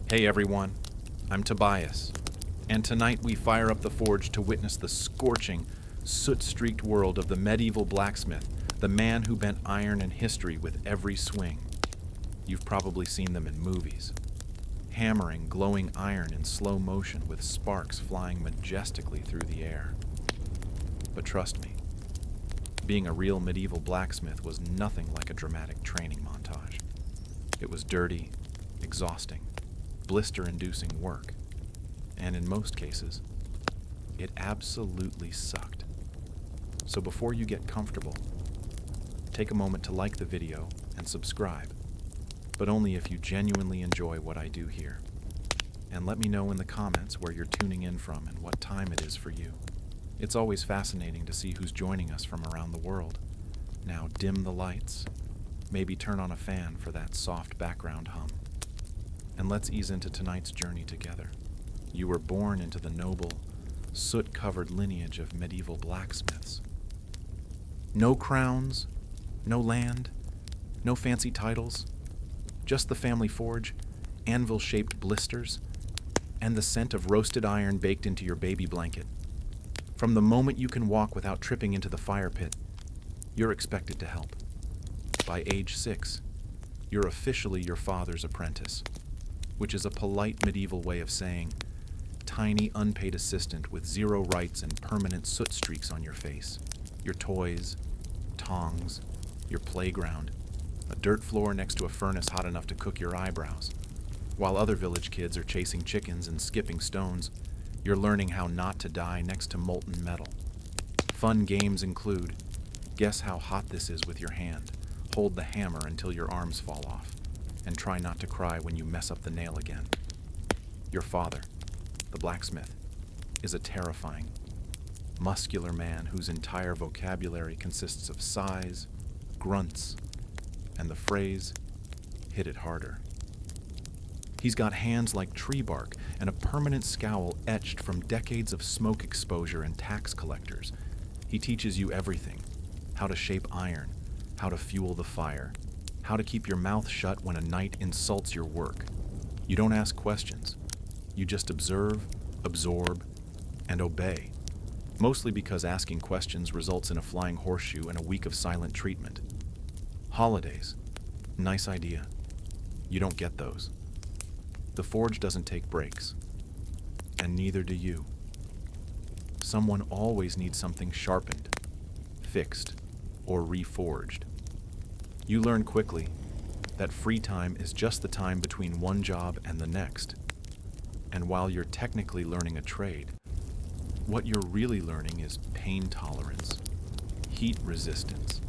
Hey everyone, I'm Tobias, and tonight we fire up the forge to witness the scorching, soot-streaked world of the medieval blacksmith, the man who bent iron and history with every swing. You've probably seen them in movies, hammering glowing iron in slow motion with sparks flying majestically through the air. But trust me, being a real medieval blacksmith was nothing like a dramatic training montage. It was dirty, exhausting, blister-inducing work, and in most cases, it absolutely sucked. So before you get comfortable, take a moment to like the video and subscribe, but only if you genuinely enjoy what I do here. And let me know in the comments where you're tuning in from and what time it is for you. It's always fascinating to see who's joining us from around the world. Now dim the lights, maybe turn on a fan for that soft background hum. And let's ease into tonight's journey together. You were born into the noble, soot-covered lineage of medieval blacksmiths. No crowns, no land, no fancy titles, just the family forge, anvil-shaped blisters, and the scent of roasted iron baked into your baby blanket. From the moment you can walk without tripping into the fire pit, you're expected to help. By age 6, you're officially your father's apprentice, which is a polite medieval way of saying tiny unpaid assistant with zero rights and permanent soot streaks on your face, your toys, tongs, your playground, a dirt floor next to a furnace hot enough to cook your eyebrows. While other village kids are chasing chickens and skipping stones, you're learning how not to die next to molten metal. Fun games include, guess how hot this is with your hand, hold the hammer until your arms fall off, and try not to cry when you mess up the nail again. Your father, the blacksmith, is a terrifying, muscular man whose entire vocabulary consists of sighs, grunts, and the phrase, hit it harder. He's got hands like tree bark and a permanent scowl etched from decades of smoke exposure and tax collectors. He teaches you everything: how to shape iron, how to fuel the fire, how to keep your mouth shut when a knight insults your work. You don't ask questions. You just observe, absorb, and obey. Mostly because asking questions results in a flying horseshoe and a week of silent treatment. Holidays. Nice idea. You don't get those. The forge doesn't take breaks. And neither do you. Someone always needs something sharpened, fixed, or reforged. You learn quickly that free time is just the time between one job and the next. And while you're technically learning a trade, what you're really learning is pain tolerance, heat resistance,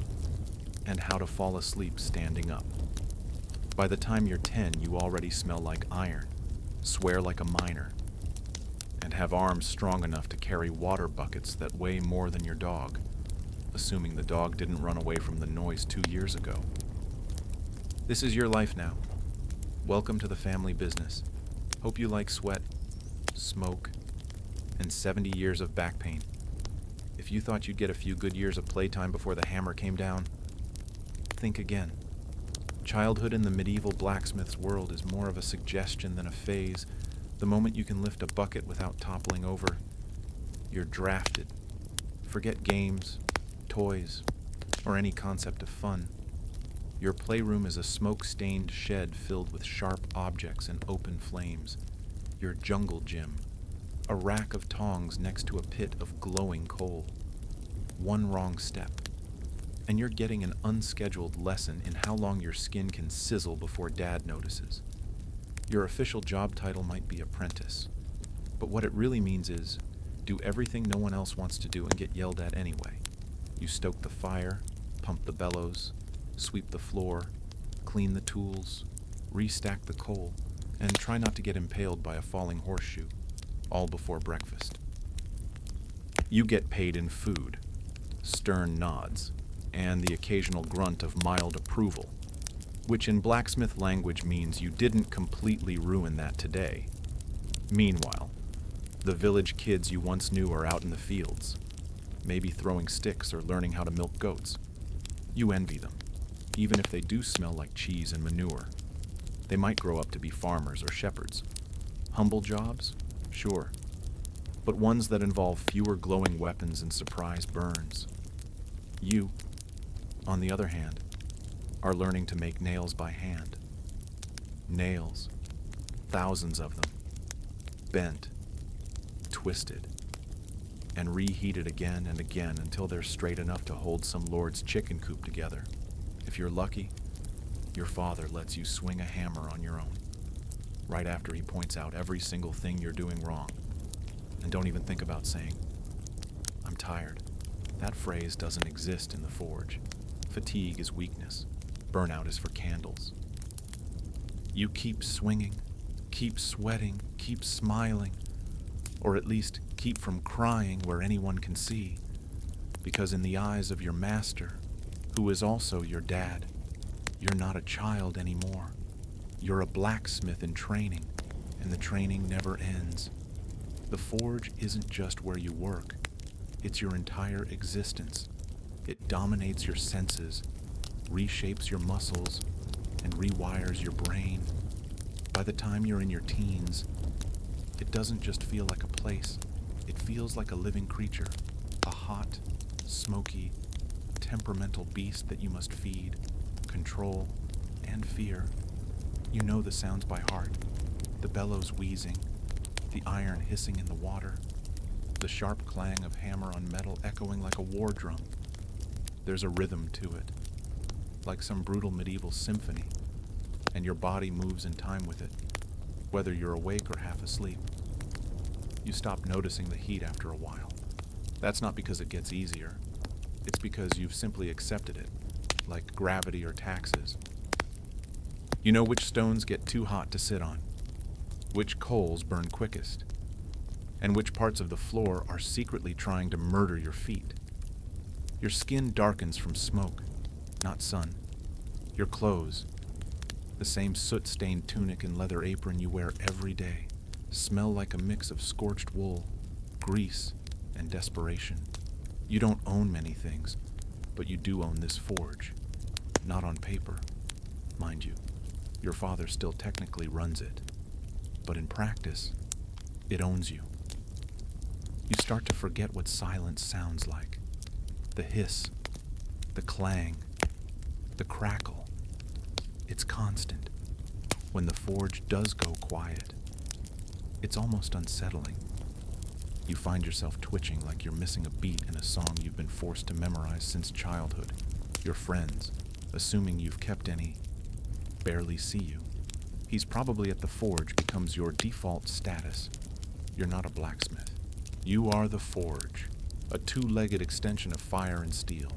and how to fall asleep standing up. By the time you're 10, you already smell like iron, swear like a miner, and have arms strong enough to carry water buckets that weigh more than your dog, assuming the dog didn't run away from the noise 2 years ago. This is your life now. Welcome to the family business. Hope you like sweat, smoke, and 70 years of back pain. If you thought you'd get a few good years of playtime before the hammer came down, think again. Childhood in the medieval blacksmith's world is more of a suggestion than a phase. The moment you can lift a bucket without toppling over, you're drafted. Forget games, toys, or any concept of fun. Your playroom is a smoke-stained shed filled with sharp objects and open flames. Your jungle gym, a rack of tongs next to a pit of glowing coal. One wrong step, and you're getting an unscheduled lesson in how long your skin can sizzle before Dad notices. Your official job title might be apprentice, but what it really means is do everything no one else wants to do and get yelled at anyway. You stoke the fire, pump the bellows, sweep the floor, clean the tools, restack the coal, and try not to get impaled by a falling horseshoe, all before breakfast. You get paid in food, stern nods, and the occasional grunt of mild approval, which in blacksmith language means you didn't completely ruin that today. Meanwhile, the village kids you once knew are out in the fields, maybe throwing sticks or learning how to milk goats. You envy them, even if they do smell like cheese and manure. They might grow up to be farmers or shepherds. Humble jobs? Sure. But ones that involve fewer glowing weapons and surprise burns. You, on the other hand, are learning to make nails by hand. Nails, thousands of them, bent, twisted, and reheated again and again until they're straight enough to hold some lord's chicken coop together. If you're lucky, your father lets you swing a hammer on your own, right after he points out every single thing you're doing wrong. And don't even think about saying, "I'm tired." That phrase doesn't exist in the forge. Fatigue is weakness. Burnout is for candles. You keep swinging, keep sweating, keep smiling, or at least keep from crying where anyone can see, because in the eyes of your master, who is also your dad, you're not a child anymore. You're a blacksmith in training, and the training never ends. The forge isn't just where you work. It's your entire existence. It dominates your senses, reshapes your muscles, and rewires your brain. By the time you're in your teens, it doesn't just feel like a place. It feels like a living creature, a hot, smoky, temperamental beast that you must feed, control, and fear. You know the sounds by heart, the bellows wheezing, the iron hissing in the water, the sharp clang of hammer on metal echoing like a war drum. There's a rhythm to it, like some brutal medieval symphony, and your body moves in time with it, whether you're awake or half asleep. You stop noticing the heat after a while. That's not because it gets easier. It's because you've simply accepted it, like gravity or taxes. You know which stones get too hot to sit on, which coals burn quickest, and which parts of the floor are secretly trying to murder your feet. Your skin darkens from smoke, not sun. Your clothes, the same soot-stained tunic and leather apron you wear every day, smell like a mix of scorched wool, grease, and desperation. You don't own many things, but you do own this forge. Not on paper, mind you. Your father still technically runs it, but in practice, it owns you. You start to forget what silence sounds like. The hiss, the clang, the crackle. It's constant. When the forge does go quiet, it's almost unsettling. You find yourself twitching like you're missing a beat in a song you've been forced to memorize since childhood. Your friends, assuming you've kept any, barely see you. He's probably at the forge becomes your default status. You're not a blacksmith. You are the forge, a two-legged extension of fire and steel.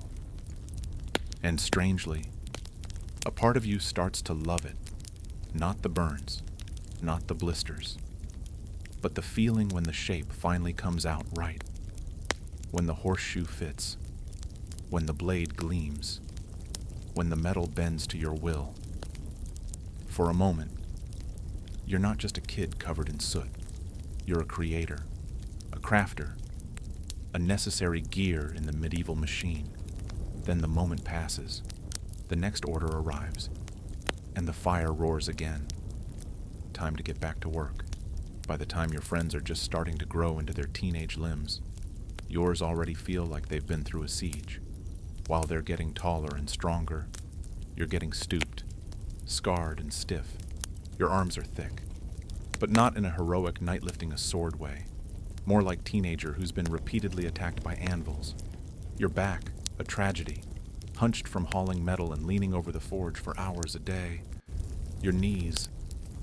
And strangely, a part of you starts to love it. Not the burns, not the blisters, but the feeling when the shape finally comes out right. When the horseshoe fits, when the blade gleams, when the metal bends to your will. For a moment, you're not just a kid covered in soot. You're a creator, a crafter, a necessary gear in the medieval machine. Then the moment passes, the next order arrives, and the fire roars again. Time to get back to work. By the time your friends are just starting to grow into their teenage limbs, yours already feel like they've been through a siege. While they're getting taller and stronger, you're getting stooped, scarred and stiff. Your arms are thick, but not in a heroic knight lifting a sword way. More like teenager who's been repeatedly attacked by anvils. Your back, a tragedy, hunched from hauling metal and leaning over the forge for hours a day. Your knees,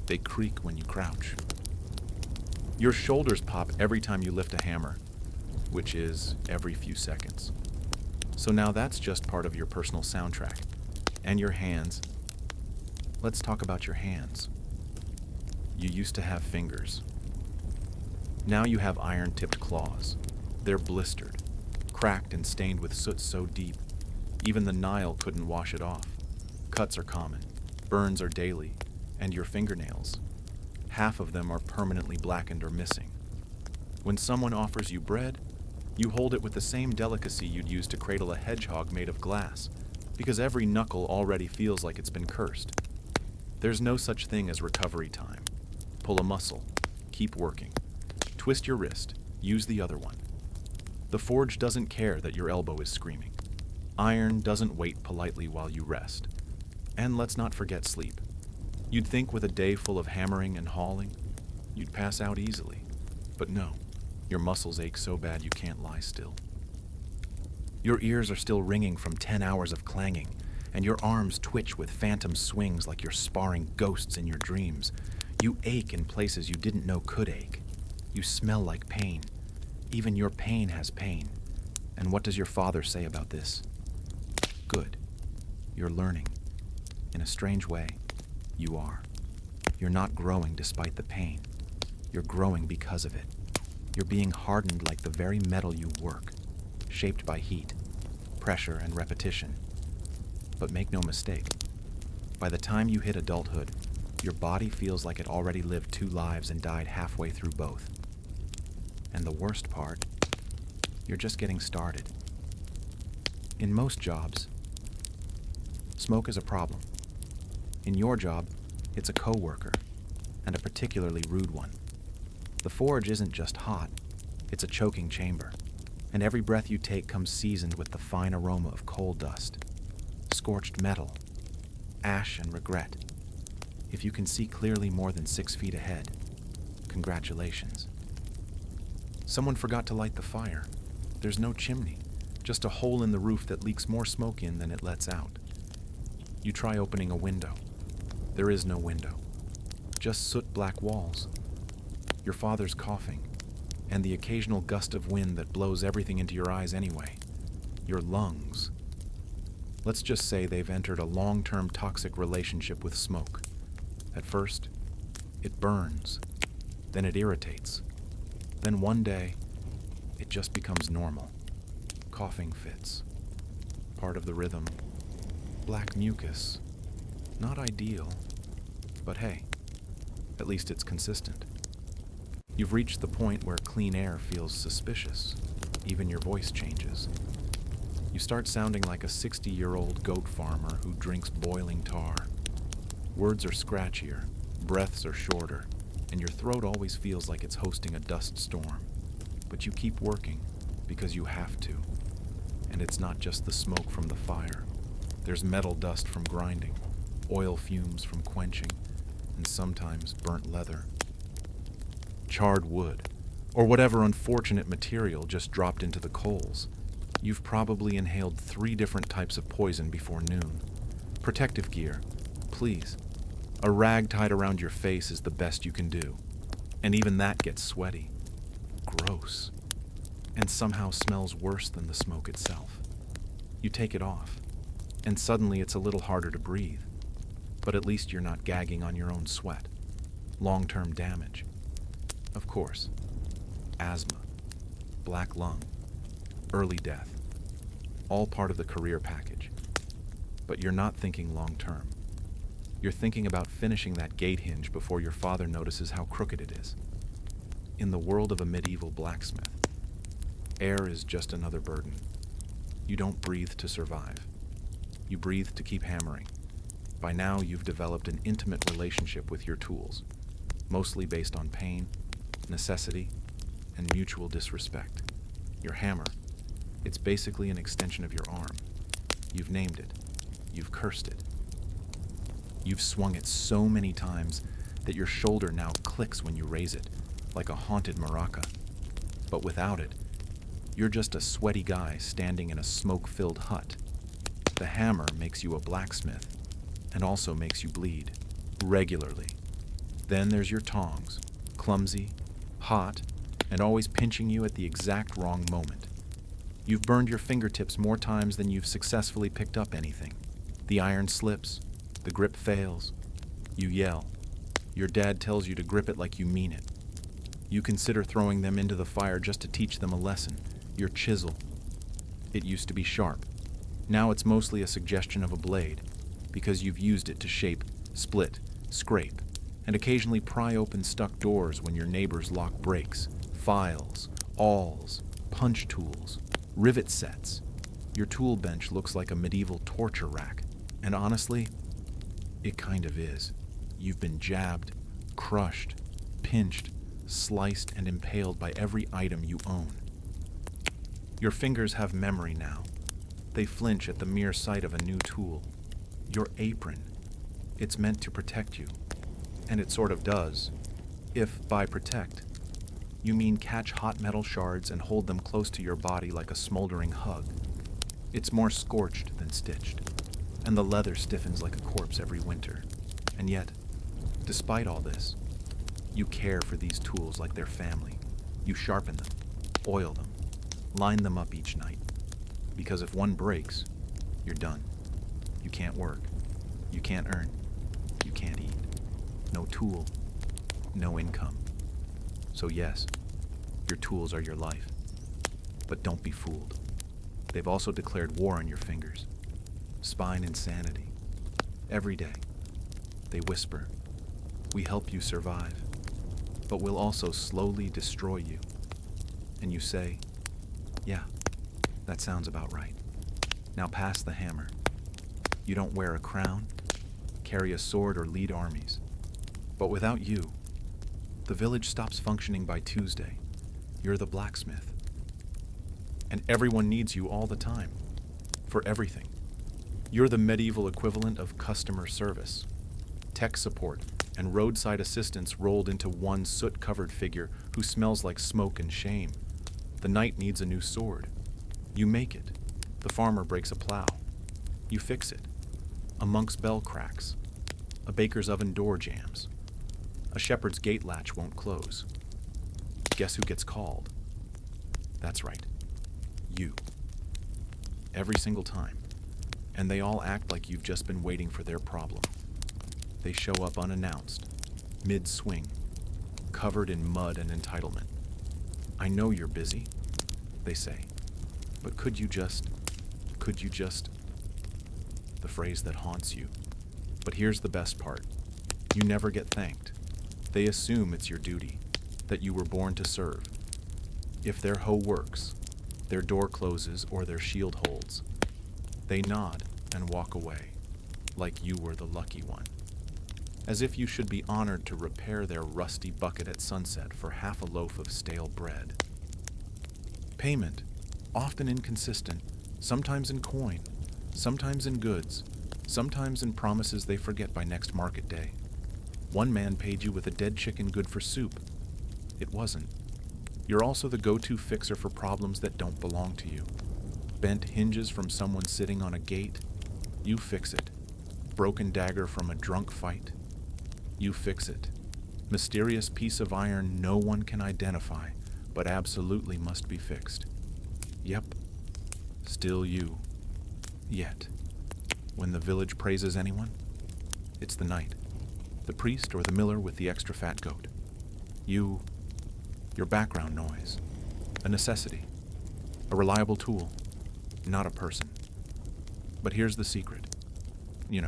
they creak when you crouch. Your shoulders pop every time you lift a hammer, which is every few seconds. So now that's just part of your personal soundtrack. And your hands. Let's talk about your hands. You used to have fingers. Now you have iron-tipped claws. They're blistered, cracked and stained with soot so deep, even the Nile couldn't wash it off. Cuts are common, burns are daily, and your fingernails. Half of them are permanently blackened or missing. When someone offers you bread, you hold it with the same delicacy you'd use to cradle a hedgehog made of glass, because every knuckle already feels like it's been cursed. There's no such thing as recovery time. Pull a muscle. Keep working. Twist your wrist. Use the other one. The forge doesn't care that your elbow is screaming. Iron doesn't wait politely while you rest. And let's not forget sleep. You'd think with a day full of hammering and hauling, you'd pass out easily. But no, your muscles ache so bad you can't lie still. Your ears are still ringing from 10 hours of clanging, and your arms twitch with phantom swings like you're sparring ghosts in your dreams. You ache in places you didn't know could ache. You smell like pain. Even your pain has pain. And what does your father say about this? Good. You're learning. In a strange way, you are. You're not growing despite the pain. You're growing because of it. You're being hardened like the very metal you work, shaped by heat, pressure, and repetition. But make no mistake, by the time you hit adulthood, your body feels like it already lived 2 lives and died halfway through both. And the worst part, you're just getting started. In most jobs, smoke is a problem. In your job, it's a coworker, and a particularly rude one. The forge isn't just hot, it's a choking chamber, and every breath you take comes seasoned with the fine aroma of coal dust, scorched metal, ash, and regret. If you can see clearly more than 6 feet ahead, congratulations. Someone forgot to light the fire. There's no chimney, just a hole in the roof that leaks more smoke in than it lets out. You try opening a window. There is no window, just soot-black walls. Your father's coughing, and the occasional gust of wind that blows everything into your eyes anyway. Your lungs. Let's just say they've entered a long-term toxic relationship with smoke. At first, it burns, then it irritates. Then one day, it just becomes normal. Coughing fits. Part of the rhythm. Black mucus. Not ideal, but hey, at least it's consistent. You've reached the point where clean air feels suspicious. Even your voice changes. You start sounding like a 60-year-old goat farmer who drinks boiling tar. Words are scratchier, breaths are shorter, and your throat always feels like it's hosting a dust storm. But you keep working because you have to. And it's not just the smoke from the fire. There's metal dust from grinding, oil fumes from quenching, and sometimes burnt leather. Charred wood, or whatever unfortunate material just dropped into the coals. You've probably inhaled 3 different types of poison before noon. Protective gear, please. A rag tied around your face is the best you can do. And even that gets sweaty. Gross. And somehow smells worse than the smoke itself. You take it off, and suddenly it's a little harder to breathe. But at least you're not gagging on your own sweat. Long-term damage. Of course, asthma, black lung, early death, all part of the career package. But you're not thinking long-term. You're thinking about finishing that gate hinge before your father notices how crooked it is. In the world of a medieval blacksmith, air is just another burden. You don't breathe to survive. You breathe to keep hammering. By now, you've developed an intimate relationship with your tools, mostly based on pain, necessity, and mutual disrespect. Your hammer, it's basically an extension of your arm. You've named it. You've cursed it. You've swung it so many times that your shoulder now clicks when you raise it, like a haunted maraca. But without it, you're just a sweaty guy standing in a smoke-filled hut. The hammer makes you a blacksmith, and also makes you bleed, regularly. Then there's your tongs, clumsy, hot, and always pinching you at the exact wrong moment. You've burned your fingertips more times than you've successfully picked up anything. The iron slips, the grip fails. You yell. Your dad tells you to grip it like you mean it. You consider throwing them into the fire just to teach them a lesson. Your chisel. It used to be sharp. Now it's mostly a suggestion of a blade, because you've used it to shape, split, scrape, and occasionally pry open stuck doors when your neighbors lock brakes, files, awls, punch tools, rivet sets. Your tool bench looks like a medieval torture rack, and honestly, it kind of is. You've been jabbed, crushed, pinched, sliced, and impaled by every item you own. Your fingers have memory now. They flinch at the mere sight of a new tool. Your apron. It's meant to protect you. And it sort of does. If, by protect, you mean catch hot metal shards and hold them close to your body like a smoldering hug. It's more scorched than stitched, and the leather stiffens like a corpse every winter. And yet, despite all this, you care for these tools like they're family. You sharpen them, oil them, line them up each night. Because if one breaks, you're done. You can't work. You can't earn. You can't eat. No tool. No income. So yes, your tools are your life. But don't be fooled. They've also declared war on your fingers. Spine insanity. Every day, they whisper, "We help you survive, but we'll also slowly destroy you." And you say, "Yeah, that sounds about right. Now pass the hammer." You don't wear a crown, carry a sword, or lead armies. But without you, the village stops functioning by Tuesday. You're the blacksmith. And everyone needs you all the time, for everything. You're the medieval equivalent of customer service, tech support, and roadside assistance rolled into one soot-covered figure who smells like smoke and shame. The knight needs a new sword. You make it. The farmer breaks a plow. You fix it. A monk's bell cracks. A baker's oven door jams. A shepherd's gate latch won't close. Guess who gets called? That's right. You. Every single time. And they all act like you've just been waiting for their problem. They show up unannounced, mid-swing, covered in mud and entitlement. "I know you're busy," they say, "but could you just... the phrase that haunts you. But here's the best part. You never get thanked. They assume it's your duty, that you were born to serve. If their hoe works, their door closes or their shield holds, they nod and walk away, like you were the lucky one. As if you should be honored to repair their rusty bucket at sunset for half a loaf of stale bread. Payment, often inconsistent, sometimes in coin, sometimes in goods, sometimes in promises they forget by next market day. One man paid you with a dead chicken good for soup. It wasn't. You're also the go-to fixer for problems that don't belong to you. Bent hinges from someone sitting on a gate, you fix it. Broken dagger from a drunk fight, you fix it. Mysterious piece of iron no one can identify, but absolutely must be fixed. Yep, still you. Yet, when the village praises anyone, it's the knight, the priest, or the miller with the extra fat goat. Your background noise, a necessity, a reliable tool, not a person. But here's the secret. You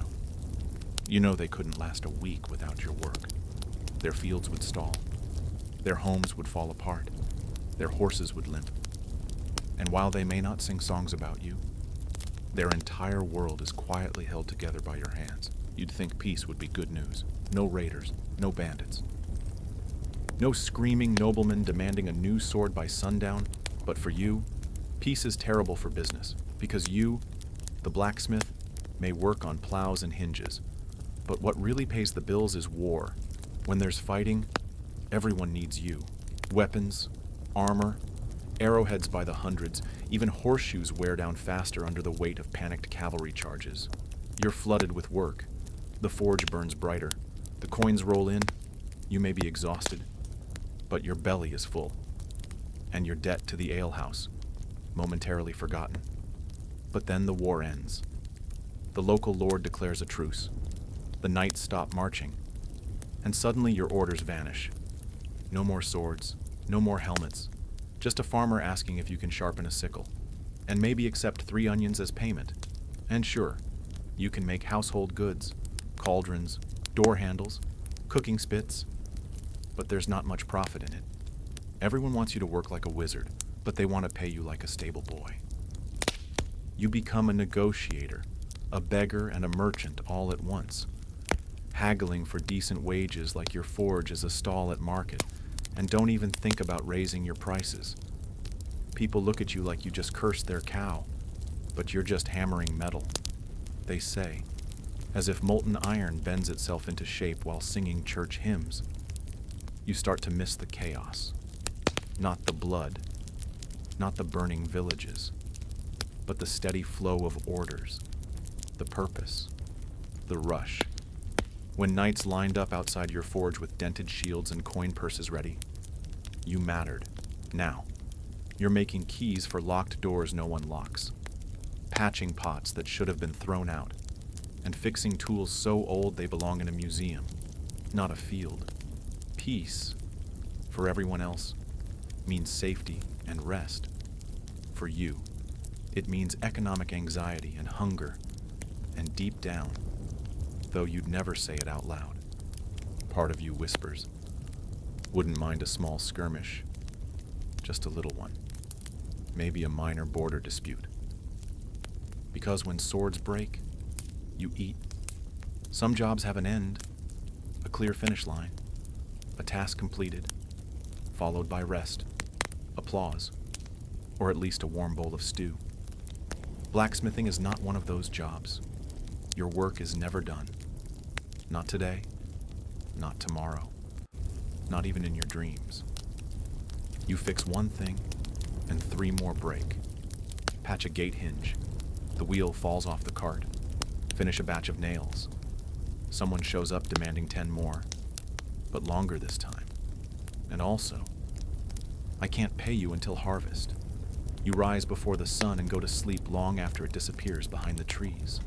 know they couldn't last a week without your work. Their fields would stall. Their homes would fall apart. Their horses would limp. And while they may not sing songs about you, their entire world is quietly held together by your hands. You'd think peace would be good news. No raiders, no bandits. No screaming noblemen demanding a new sword by sundown. But for you, peace is terrible for business, because you, the blacksmith, may work on plows and hinges. But what really pays the bills is war. When there's fighting, everyone needs you. Weapons, armor, arrowheads by the hundreds, even horseshoes wear down faster under the weight of panicked cavalry charges. You're flooded with work. The forge burns brighter. The coins roll in. You may be exhausted, but your belly is full. And your debt to the alehouse, momentarily forgotten. But then the war ends. The local lord declares a truce. The knights stop marching. And suddenly your orders vanish. No more swords, no more helmets. Just a farmer asking if you can sharpen a sickle. And maybe accept 3 onions as payment. And sure, you can make household goods, cauldrons, door handles, cooking spits. But there's not much profit in it. Everyone wants you to work like a wizard, but they want to pay you like a stable boy. You become a negotiator, a beggar, and a merchant all at once. haggling for decent wages like your forge is a stall at market, and don't even think about raising your prices. People look at you like you just cursed their cow, but you're just hammering metal, they say, as if molten iron bends itself into shape while singing church hymns. You start to miss the chaos. Not the blood, not the burning villages, but the steady flow of orders, the purpose, the rush. When knights lined up outside your forge with dented shields and coin purses ready, you mattered. Now, you're making keys for locked doors no one locks, patching pots that should have been thrown out, and fixing tools so old they belong in a museum, not a field. Peace, for everyone else, means safety and rest. For you, it means economic anxiety and hunger, and deep down, though you'd never say it out loud, part of you whispers, wouldn't mind a small skirmish, just a little one, maybe a minor border dispute. Because when swords break, you eat. Some jobs have an end, a clear finish line, a task completed, followed by rest, applause, or at least a warm bowl of stew. Blacksmithing is not one of those jobs. Your work is never done. Not today, not tomorrow, not even in your dreams. You fix one thing, and 3 more break. Patch a gate hinge, the wheel falls off the cart. Finish a batch of nails. Someone shows up demanding 10 more, but longer this time. And also, I can't pay you until harvest. You rise before the sun and go to sleep long after it disappears behind the trees.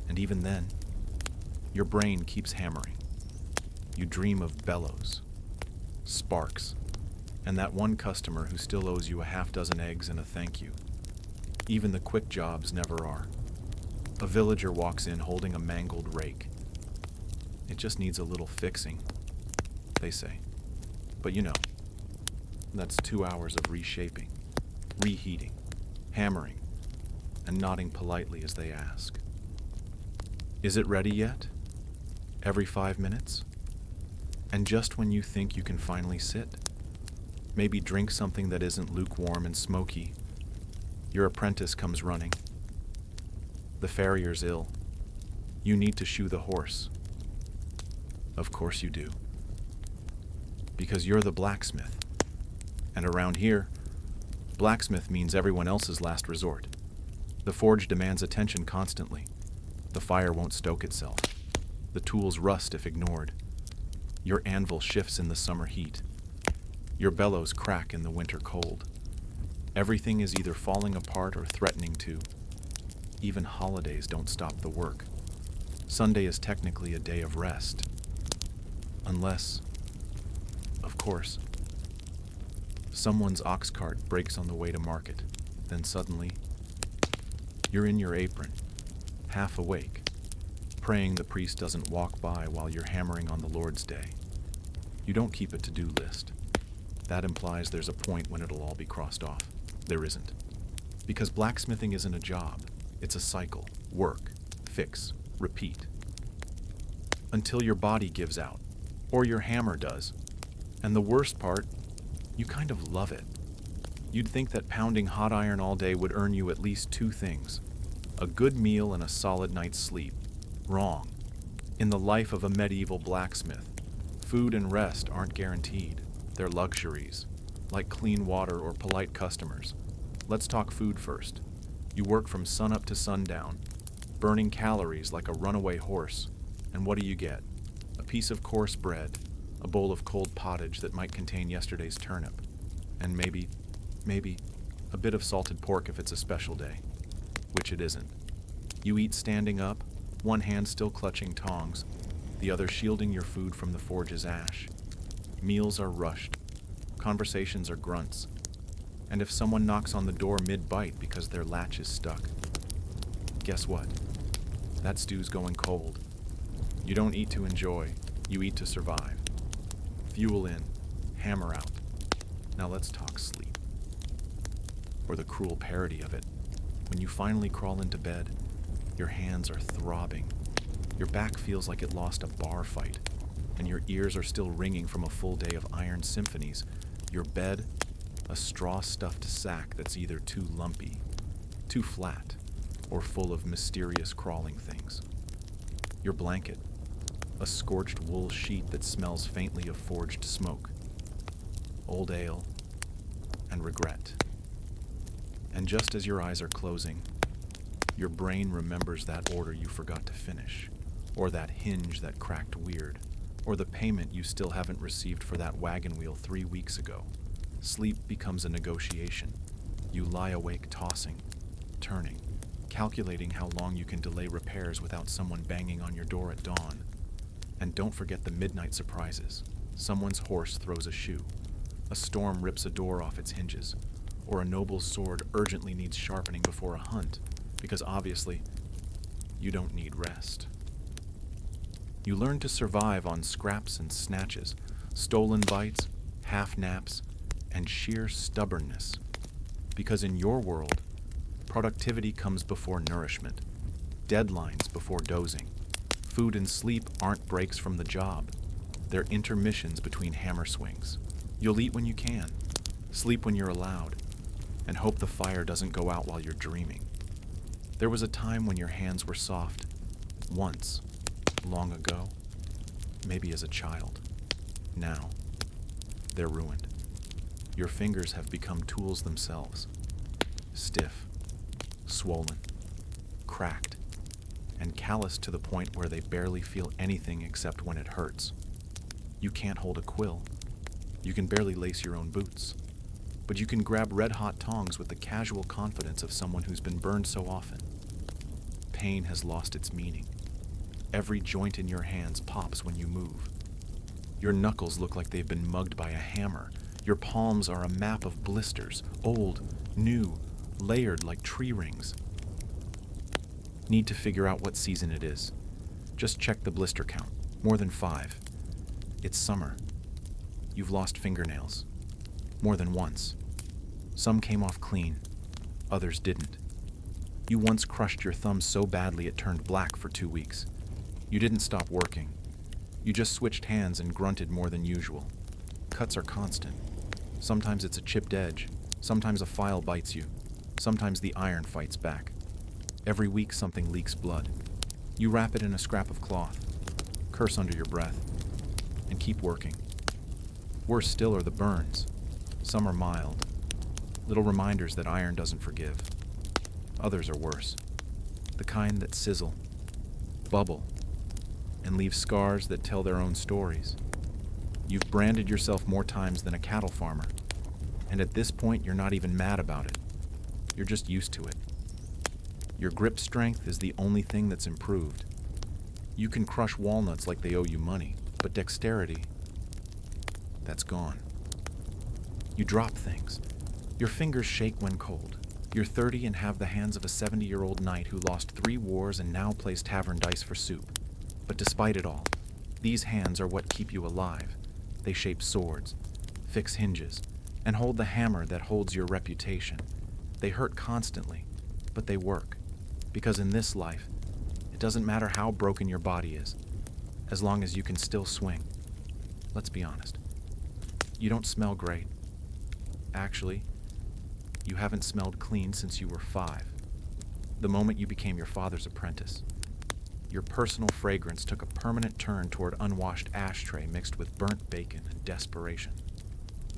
And even then, your brain keeps hammering. You dream of bellows, sparks, and that one customer who still owes you a half-dozen eggs and a thank you. Even the quick jobs never are. A villager walks in holding a mangled rake. It just needs a little fixing, they say. But you know, that's 2 hours of reshaping, reheating, hammering, and nodding politely as they ask. Is it ready yet? Every 5 minutes? And just when you think you can finally sit, maybe drink something that isn't lukewarm and smoky, your apprentice comes running. The farrier's ill. You need to shoe the horse. Of course you do. Because you're the blacksmith. And around here, blacksmith means everyone else's last resort. The forge demands attention constantly. The fire won't stoke itself. The tools rust if ignored. Your anvil shifts in the summer heat. Your bellows crack in the winter cold. Everything is either falling apart or threatening to. Even holidays don't stop the work. Sunday is technically a day of rest. Unless, of course, someone's ox cart breaks on the way to market. Then suddenly, you're in your apron, half awake, praying the priest doesn't walk by while you're hammering on the Lord's Day. You don't keep a to-do list. That implies there's a point when it'll all be crossed off. There isn't. Because blacksmithing isn't a job. It's a cycle. Work, fix, repeat. Until your body gives out. Or your hammer does. And the worst part, you kind of love it. You'd think that pounding hot iron all day would earn you at least 2 things. A good meal and a solid night's sleep. Wrong. In the life of a medieval blacksmith, food and rest aren't guaranteed. They're luxuries, like clean water or polite customers. Let's talk food first. You work from sunup to sundown, burning calories like a runaway horse. And what do you get? A piece of coarse bread, a bowl of cold pottage that might contain yesterday's turnip, and maybe, a bit of salted pork if it's a special day, which it isn't. You eat standing up, one hand still clutching tongs, the other shielding your food from the forge's ash. Meals are rushed, conversations are grunts, and if someone knocks on the door mid-bite because their latch is stuck, guess what? That stew's going cold. You don't eat to enjoy, you eat to survive. Fuel in, hammer out. Now let's talk sleep. Or the cruel parody of it. When you finally crawl into bed, your hands are throbbing. Your back feels like it lost a bar fight, and your ears are still ringing from a full day of iron symphonies. Your bed, a straw-stuffed sack that's either too lumpy, too flat, or full of mysterious crawling things. Your blanket, a scorched wool sheet that smells faintly of forged smoke, old ale, and regret. And just as your eyes are closing, your brain remembers that order you forgot to finish, or that hinge that cracked weird, or the payment you still haven't received for that wagon wheel 3 weeks ago. Sleep becomes a negotiation. You lie awake tossing, turning, calculating how long you can delay repairs without someone banging on your door at dawn. And don't forget the midnight surprises. Someone's horse throws a shoe, a storm rips a door off its hinges, or a noble's sword urgently needs sharpening before a hunt, because obviously, you don't need rest. You learn to survive on scraps and snatches, stolen bites, half naps, and sheer stubbornness. Because in your world, productivity comes before nourishment, deadlines before dozing. Food and sleep aren't breaks from the job. They're intermissions between hammer swings. You'll eat when you can, sleep when you're allowed, and hope the fire doesn't go out while you're dreaming. There was a time when your hands were soft, once, long ago, maybe as a child. Now, they're ruined. Your fingers have become tools themselves, stiff, swollen, cracked, and calloused to the point where they barely feel anything except when it hurts. You can't hold a quill. You can barely lace your own boots. But you can grab red-hot tongs with the casual confidence of someone who's been burned so often. Pain has lost its meaning. Every joint in your hands pops when you move. Your knuckles look like they've been mugged by a hammer. Your palms are a map of blisters, old, new, layered like tree rings. Need to figure out what season it is. Just check the blister count. More than 5. It's summer. You've lost fingernails. More than once. Some came off clean. Others didn't. You once crushed your thumb so badly it turned black for 2 weeks. You didn't stop working. You just switched hands and grunted more than usual. Cuts are constant. Sometimes it's a chipped edge. Sometimes a file bites you. Sometimes the iron fights back. Every week something leaks blood. You wrap it in a scrap of cloth, curse under your breath, and keep working. Worse still are the burns. Some are mild, little reminders that iron doesn't forgive. Others are worse, the kind that sizzle, bubble, and leave scars that tell their own stories. You've branded yourself more times than a cattle farmer, and at this point you're not even mad about it. You're just used to it. Your grip strength is the only thing that's improved. You can crush walnuts like they owe you money, but dexterity, that's gone. You drop things. Your fingers shake when cold. You're 30 and have the hands of a 70-year-old knight who lost 3 wars and now plays tavern dice for soup. But despite it all, these hands are what keep you alive. They shape swords, fix hinges, and hold the hammer that holds your reputation. They hurt constantly, but they work. Because in this life, it doesn't matter how broken your body is, as long as you can still swing. Let's be honest. You don't smell great. Actually, you haven't smelled clean since you were 5, the moment you became your father's apprentice. Your personal fragrance took a permanent turn toward unwashed ashtray mixed with burnt bacon and desperation.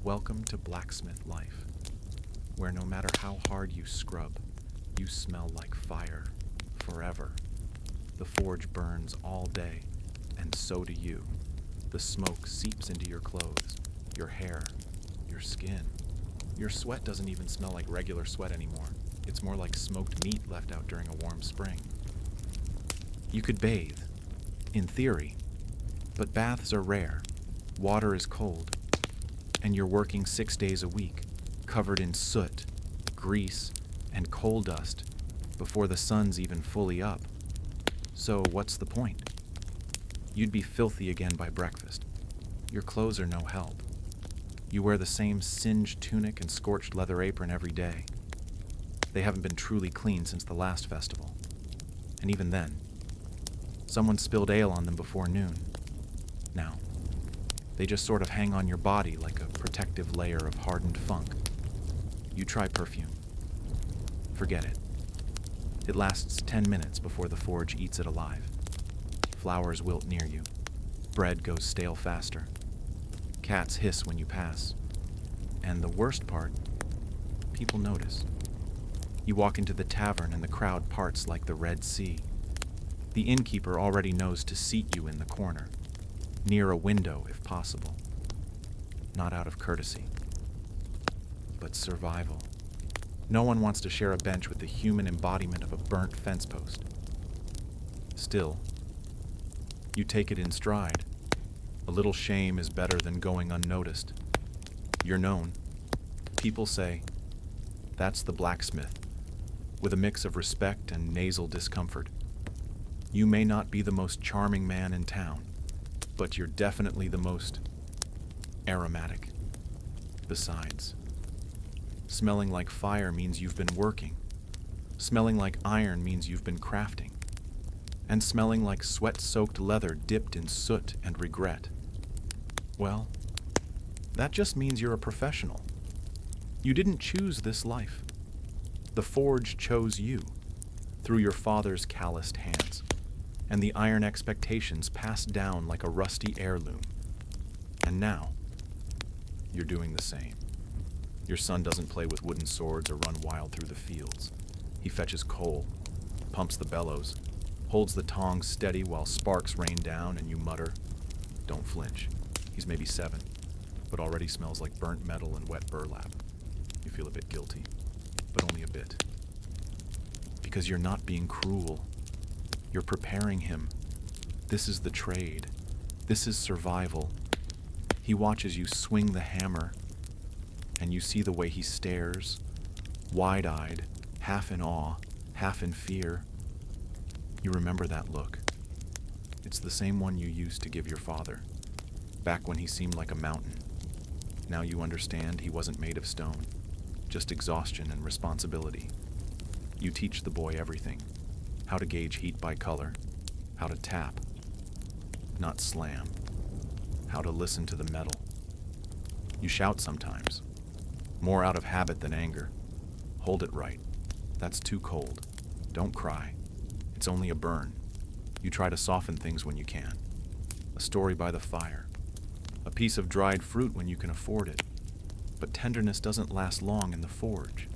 Welcome to Blacksmith life, where no matter how hard you scrub, you smell like fire, forever. The forge burns all day, and so do you. The smoke seeps into your clothes, your hair, your skin. Your sweat doesn't even smell like regular sweat anymore. It's more like smoked meat left out during a warm spring. You could bathe, in theory, but baths are rare. Water is cold, and you're working 6 days a week, covered in soot, grease, and coal dust before the sun's even fully up. So what's the point? You'd be filthy again by breakfast. Your clothes are no help. You wear the same singed tunic and scorched leather apron every day. They haven't been truly clean since the last festival. And even then, Someone spilled ale on them before noon. Now, they just sort of hang on your body like a protective layer of hardened funk. You try perfume. Forget it. It lasts 10 minutes before the forge eats it alive. Flowers wilt near you. Bread goes stale faster. Cats hiss when you pass. And the worst part, people notice. You walk into the tavern and the crowd parts like the Red Sea. The innkeeper already knows to seat you in the corner, near a window if possible. Not out of courtesy, but survival. No one wants to share a bench with the human embodiment of a burnt fence post. Still, you take it in stride. A little shame is better than going unnoticed. You're known. People say, "That's the blacksmith," with a mix of respect and nasal discomfort. You may not be the most charming man in town, but you're definitely the most aromatic. Besides, smelling like fire means you've been working. Smelling like iron means you've been crafting. And smelling like sweat-soaked leather dipped in soot and regret. Well, that just means you're a professional. You didn't choose this life. The forge chose you, through your father's calloused hands, and the iron expectations passed down like a rusty heirloom. And now, you're doing the same. Your son doesn't play with wooden swords or run wild through the fields. He fetches coal, pumps the bellows, holds the tongs steady while sparks rain down and you mutter, "Don't flinch." He's maybe 7, but already smells like burnt metal and wet burlap. You feel a bit guilty, but only a bit. Because you're not being cruel. You're preparing him. This is the trade. This is survival. He watches you swing the hammer, and you see the way he stares, wide-eyed, half in awe, half in fear. You remember that look. It's the same one you used to give your father, back when he seemed like a mountain. Now you understand he wasn't made of stone, just exhaustion and responsibility. You teach the boy everything. How to gauge heat by color, how to tap, not slam, how to listen to the metal. You shout sometimes, more out of habit than anger. Hold it right. That's too cold. Don't cry. It's only a burn. You try to soften things when you can. A story by the fire. A piece of dried fruit when you can afford it. But tenderness doesn't last long in the forge.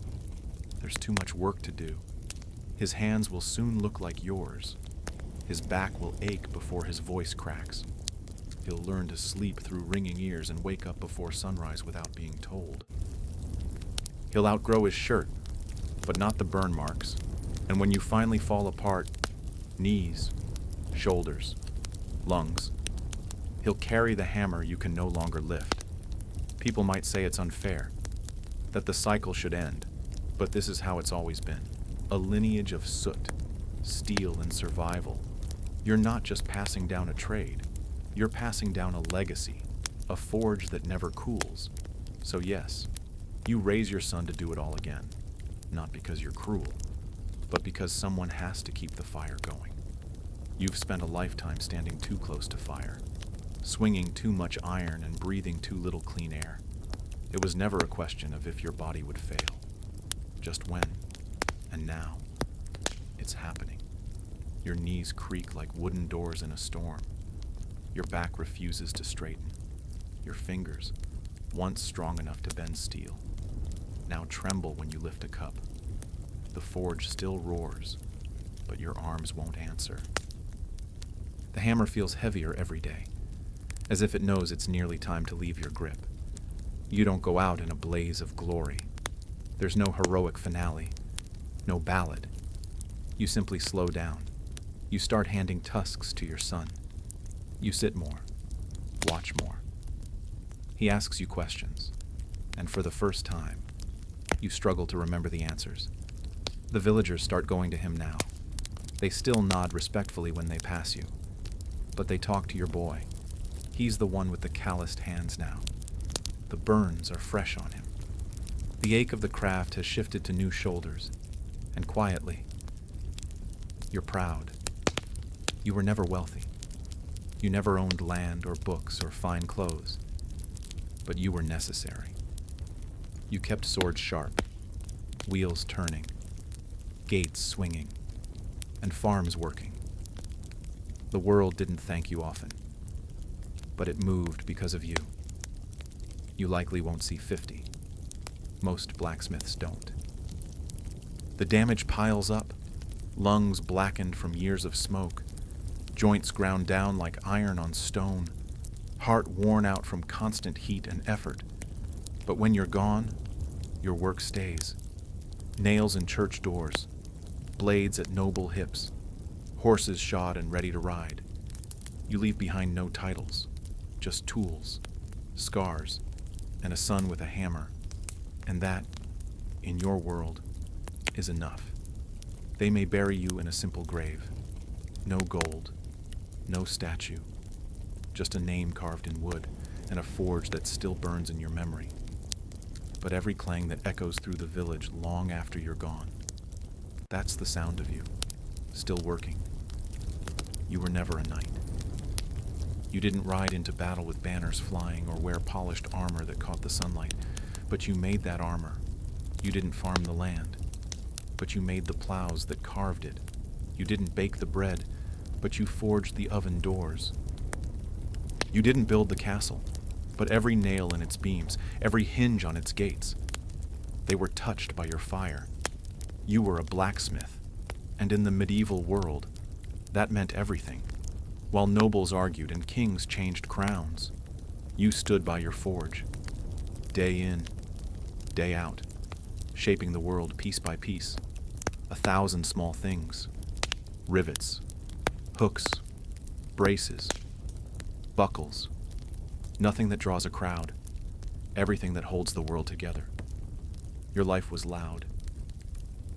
There's too much work to do. His hands will soon look like yours. His back will ache before his voice cracks. He'll learn to sleep through ringing ears and wake up before sunrise without being told. He'll outgrow his shirt, but not the burn marks. And when you finally fall apart, knees, shoulders, lungs, he'll carry the hammer you can no longer lift. People might say it's unfair, that the cycle should end, but this is how it's always been. A lineage of soot, steel, and survival. You're not just passing down a trade, you're passing down a legacy, a forge that never cools. So yes, you raise your son to do it all again, not because you're cruel, but because someone has to keep the fire going. You've spent a lifetime standing too close to fire, swinging too much iron and breathing too little clean air. It was never a question of if your body would fail, just when. And now, it's happening. Your knees creak like wooden doors in a storm. Your back refuses to straighten. Your fingers, once strong enough to bend steel, now tremble when you lift a cup. The forge still roars, but your arms won't answer. The hammer feels heavier every day, as if it knows it's nearly time to leave your grip. You don't go out in a blaze of glory. There's no heroic finale, no ballad. You simply slow down. You start handing tusks to your son. You sit more, watch more. He asks you questions, and for the first time, you struggle to remember the answers. The villagers start going to him now. They still nod respectfully when they pass you, but they talk to your boy. He's the one with the calloused hands now. The burns are fresh on him. The ache of the craft has shifted to new shoulders, and quietly, you're proud. You were never wealthy. You never owned land or books or fine clothes. But you were necessary. You kept swords sharp, wheels turning, gates swinging, and farms working. The world didn't thank you often, but it moved because of you. You likely won't see 50. Most blacksmiths don't. The damage piles up, lungs blackened from years of smoke, joints ground down like iron on stone, heart worn out from constant heat and effort. But when you're gone, your work stays. Nails in church doors, blades at noble hips, horses shod and ready to ride. You leave behind no titles, just tools, scars, and a son with a hammer. And that, in your world, is enough. They may bury you in a simple grave. No gold, no statue, just a name carved in wood and a forge that still burns in your memory. But every clang that echoes through the village long after you're gone, that's the sound of you, still working. You were never a knight. You didn't ride into battle with banners flying or wear polished armor that caught the sunlight, but you made that armor. You didn't farm the land, but you made the plows that carved it. You didn't bake the bread, but you forged the oven doors. You didn't build the castle, but every nail in its beams, every hinge on its gates, they were touched by your fire. You were a blacksmith, and in the medieval world, that meant everything. While nobles argued and kings changed crowns, you stood by your forge, day in, day out, shaping the world piece by piece. 1,000 small things, rivets, hooks, braces, buckles, nothing that draws a crowd, everything that holds the world together. Your life was loud,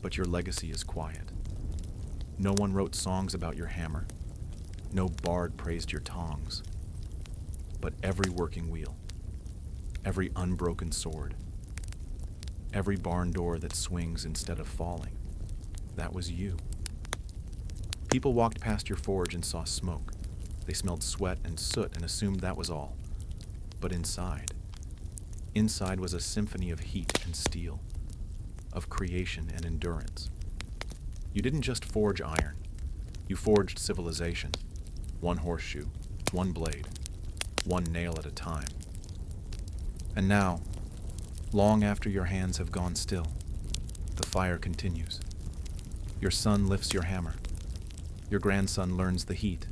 but your legacy is quiet. No one wrote songs about your hammer. No bard praised your tongs. But every working wheel, every unbroken sword, every barn door that swings instead of falling, that was you. People walked past your forge and saw smoke. They smelled sweat and soot and assumed that was all. But inside was a symphony of heat and steel, of creation and endurance. You didn't just forge iron. You forged civilization. One horseshoe, one blade, one nail at a time. And now, long after your hands have gone still, the fire continues. Your son lifts your hammer. Your grandson learns the heat.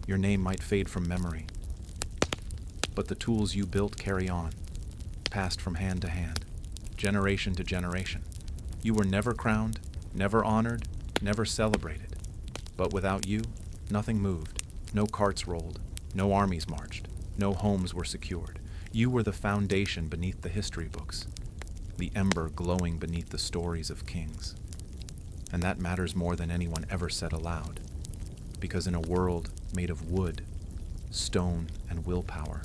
Your name might fade from memory, but the tools you built carry on, passed from hand to hand, generation to generation. You were never crowned, never honored, never celebrated. But without you, nothing moved. No carts rolled. No armies marched. No homes were secured. You were the foundation beneath the history books, the ember glowing beneath the stories of kings. And that matters more than anyone ever said aloud, because in a world made of wood, stone, and willpower,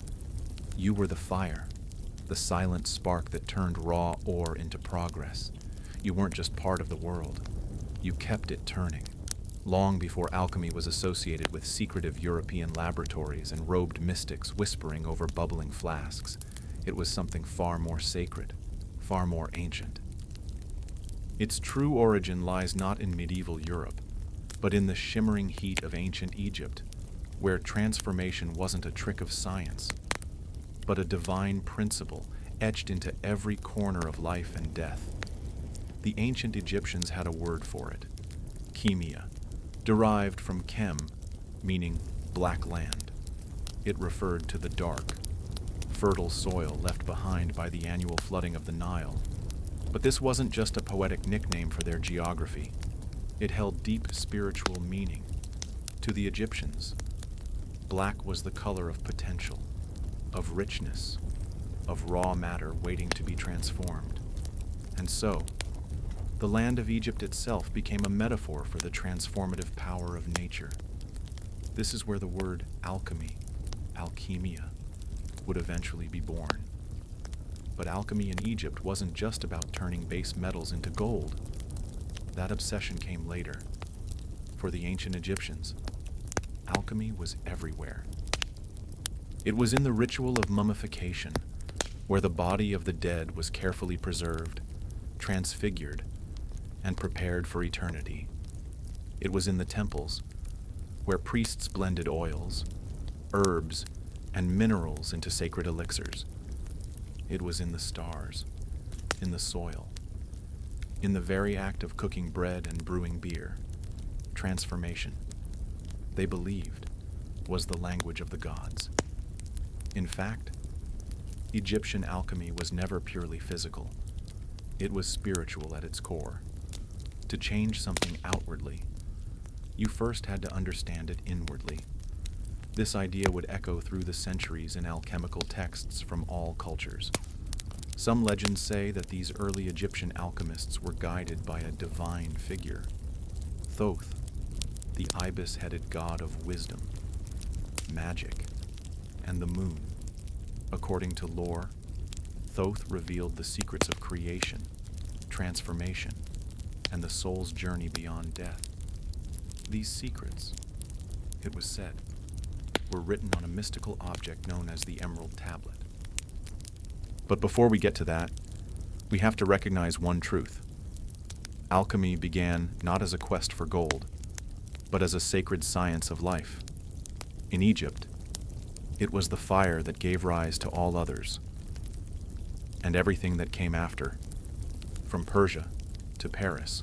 you were the fire, the silent spark that turned raw ore into progress. You weren't just part of the world. You kept it turning. Long before alchemy was associated with secretive European laboratories and robed mystics whispering over bubbling flasks, it was something far more sacred, far more ancient. Its true origin lies not in medieval Europe, but in the shimmering heat of ancient Egypt, where transformation wasn't a trick of science, but a divine principle etched into every corner of life and death. The ancient Egyptians had a word for it, chemia, derived from chem, meaning black land. It referred to the dark, fertile soil left behind by the annual flooding of the Nile. But this wasn't just a poetic nickname for their geography. It held deep spiritual meaning. To the Egyptians, black was the color of potential, of richness, of raw matter waiting to be transformed. And so, the land of Egypt itself became a metaphor for the transformative power of nature. This is where the word alchemy, alchemia, would eventually be born. But alchemy in Egypt wasn't just about turning base metals into gold. That obsession came later. For the ancient Egyptians, alchemy was everywhere. It was in the ritual of mummification, where the body of the dead was carefully preserved, transfigured, and prepared for eternity. It was in the temples, where priests blended oils, herbs, and minerals into sacred elixirs. It was in the stars, in the soil, in the very act of cooking bread and brewing beer. Transformation, they believed, was the language of the gods. In fact, Egyptian alchemy was never purely physical. It was spiritual at its core. To change something outwardly, you first had to understand it inwardly. This idea would echo through the centuries in alchemical texts from all cultures. Some legends say that these early Egyptian alchemists were guided by a divine figure, Thoth, the ibis-headed god of wisdom, magic, and the moon. According to lore, Thoth revealed the secrets of creation, transformation, and the soul's journey beyond death. These secrets, it was said, were written on a mystical object known as the Emerald Tablet. But before we get to that, we have to recognize one truth. Alchemy began not as a quest for gold, but as a sacred science of life. In Egypt, it was the fire that gave rise to all others, and everything that came after, from Persia to Paris,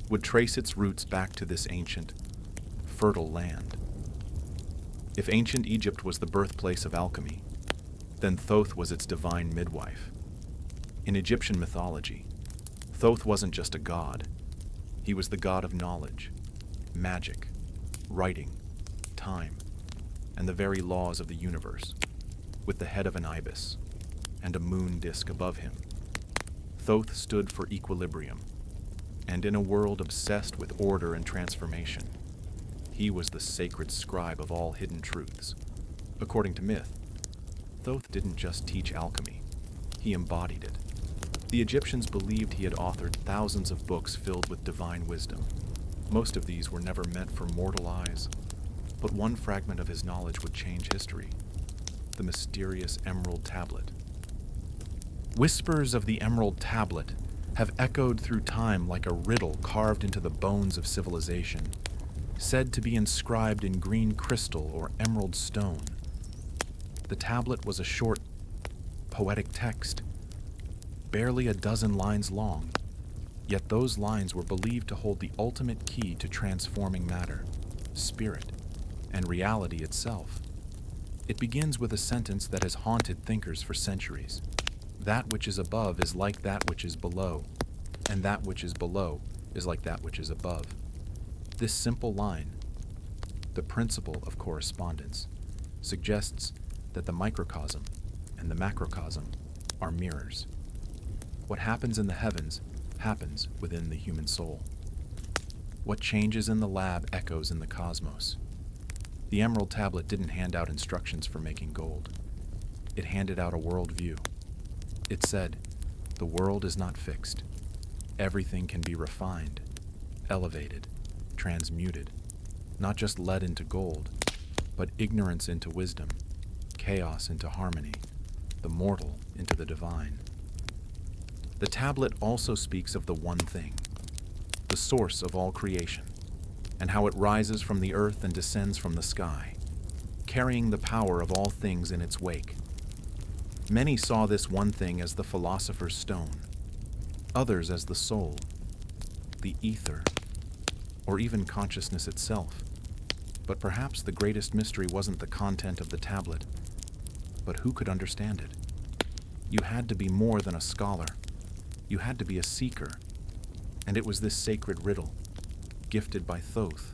would trace its roots back to this ancient, fertile land. If ancient Egypt was the birthplace of alchemy, then Thoth was its divine midwife. In Egyptian mythology, Thoth wasn't just a god. He was the god of knowledge, magic, writing, time, and the very laws of the universe, with the head of an ibis and a moon disk above him. Thoth stood for equilibrium, and in a world obsessed with order and transformation, he was the sacred scribe of all hidden truths. According to myth, Thoth didn't just teach alchemy, he embodied it. The Egyptians believed he had authored thousands of books filled with divine wisdom. Most of these were never meant for mortal eyes, but one fragment of his knowledge would change history: the mysterious Emerald Tablet. Whispers of the Emerald Tablet have echoed through time like a riddle carved into the bones of civilization, said to be inscribed in green crystal or emerald stone. The tablet was a short, poetic text, barely a dozen lines long, yet those lines were believed to hold the ultimate key to transforming matter, spirit, and reality itself. It begins with a sentence that has haunted thinkers for centuries. That which is above is like that which is below, and that which is below is like that which is above. This simple line, the principle of correspondence, suggests that the microcosm and the macrocosm are mirrors. What happens in the heavens happens within the human soul. What changes in the lab echoes in the cosmos. The Emerald Tablet didn't hand out instructions for making gold. It handed out a worldview. It said, the world is not fixed. Everything can be refined, elevated, transmuted, not just led into gold, but ignorance into wisdom, chaos into harmony, the mortal into the divine. The tablet also speaks of the one thing, the source of all creation, and how it rises from the earth and descends from the sky, carrying the power of all things in its wake. Many saw this one thing as the philosopher's stone, others as the soul, the ether, or even consciousness itself. But perhaps the greatest mystery wasn't the content of the tablet, but who could understand it. You had to be more than a scholar. You had to be a seeker. And it was this sacred riddle, gifted by Thoth,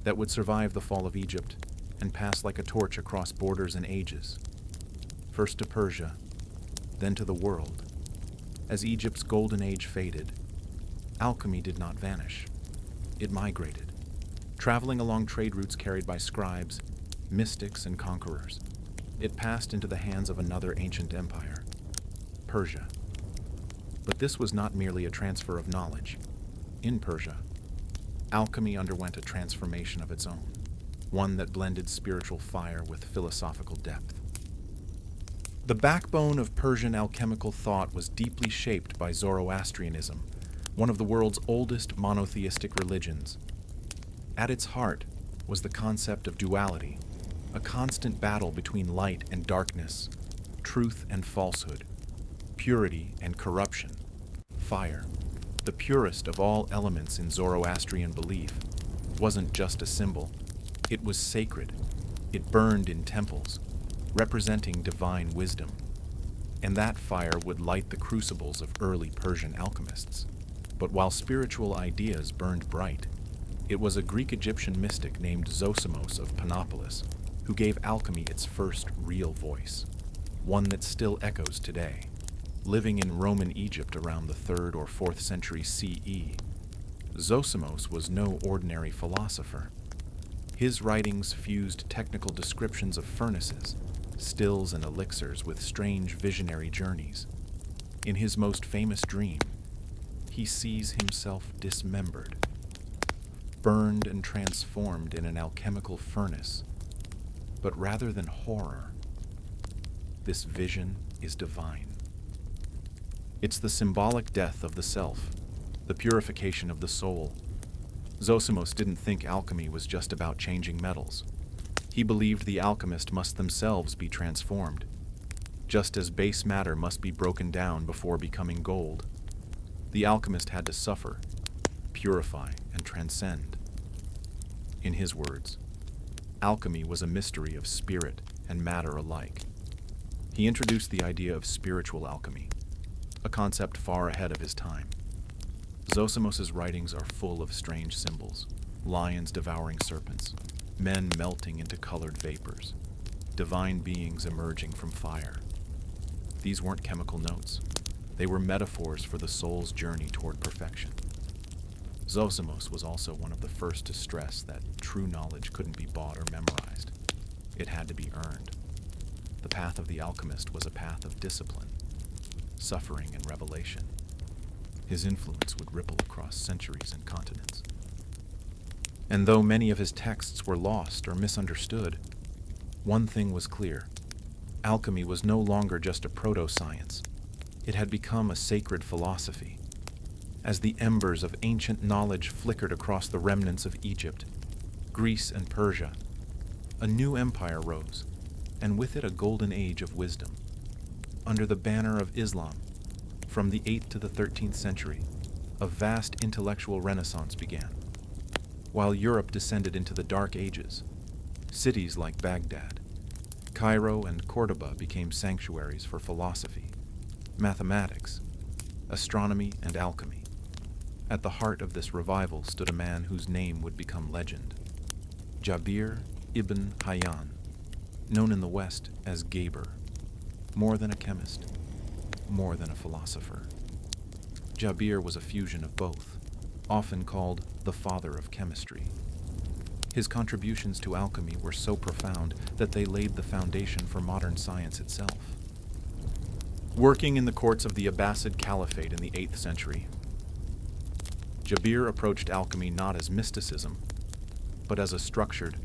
that would survive the fall of Egypt and pass like a torch across borders and ages. First to Persia, then to the world. As Egypt's golden age faded, alchemy did not vanish. It migrated, traveling along trade routes carried by scribes, mystics, and conquerors. It passed into the hands of another ancient empire, Persia. But this was not merely a transfer of knowledge. In Persia, alchemy underwent a transformation of its own. one that blended spiritual fire with philosophical depth. The backbone of Persian alchemical thought was deeply shaped by Zoroastrianism, one of the world's oldest monotheistic religions. At its heart was the concept of duality, a constant battle between light and darkness, truth and falsehood, purity and corruption. Fire, the purest of all elements in Zoroastrian belief, wasn't just a symbol. It was sacred. It burned in temples, representing divine wisdom. And that fire would light the crucibles of early Persian alchemists. But while spiritual ideas burned bright, it was a Greek-Egyptian mystic named Zosimos of Panopolis who gave alchemy its first real voice, one that still echoes today. Living in Roman Egypt around the 3rd or 4th century CE, Zosimos was no ordinary philosopher. His writings fused technical descriptions of furnaces, stills, and elixirs with strange visionary journeys. In his most famous dream, he sees himself dismembered, burned and transformed in an alchemical furnace. But rather than horror, this vision is divine. It's the symbolic death of the self, the purification of the soul. Zosimos didn't think alchemy was just about changing metals. He believed the alchemist must themselves be transformed, just as base matter must be broken down before becoming gold. The alchemist had to suffer, purify, and transcend. In his words, alchemy was a mystery of spirit and matter alike. He introduced the idea of spiritual alchemy, a concept far ahead of his time. Zosimos' writings are full of strange symbols: lions devouring serpents, men melting into colored vapors, divine beings emerging from fire. These weren't chemical notes. They were metaphors for the soul's journey toward perfection. Zosimos was also one of the first to stress that true knowledge couldn't be bought or memorized. It had to be earned. The path of the alchemist was a path of discipline, suffering, and revelation. His influence would ripple across centuries and continents. And though many of his texts were lost or misunderstood, one thing was clear: alchemy was no longer just a proto-science. It had become a sacred philosophy. As the embers of ancient knowledge flickered across the remnants of Egypt, Greece, and Persia, a new empire rose, and with it a golden age of wisdom. Under the banner of Islam, from the 8th to the 13th century, a vast intellectual renaissance began. While Europe descended into the Dark Ages, cities like Baghdad, Cairo, and Cordoba became sanctuaries for philosophy, mathematics, astronomy, and alchemy. At the heart of this revival stood a man whose name would become legend: Jabir ibn Hayyan, known in the West as Geber. More than a chemist, more than a philosopher. Jabir was a fusion of both, often called the father of chemistry. His contributions to alchemy were so profound that they laid the foundation for modern science itself. Working in the courts of the Abbasid Caliphate in the 8th century, Jabir approached alchemy not as mysticism, but as a structured,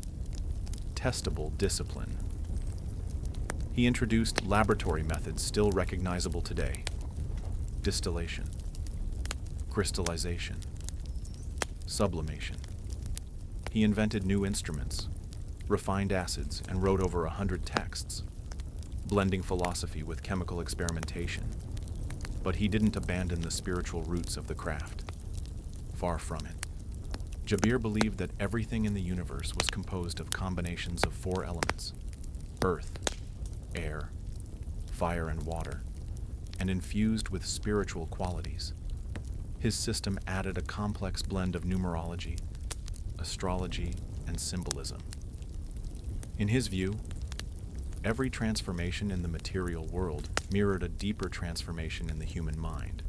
testable discipline. He introduced laboratory methods still recognizable today: distillation, crystallization, sublimation. He invented new instruments, refined acids, and wrote over 100 texts, blending philosophy with chemical experimentation. But he didn't abandon the spiritual roots of the craft. Far from it. Jabir believed that everything in the universe was composed of combinations of 4 elements: earth, air, fire, and water, and infused with spiritual qualities. His system added a complex blend of numerology, astrology, and symbolism. In his view, every transformation in the material world mirrored a deeper transformation in the human mind.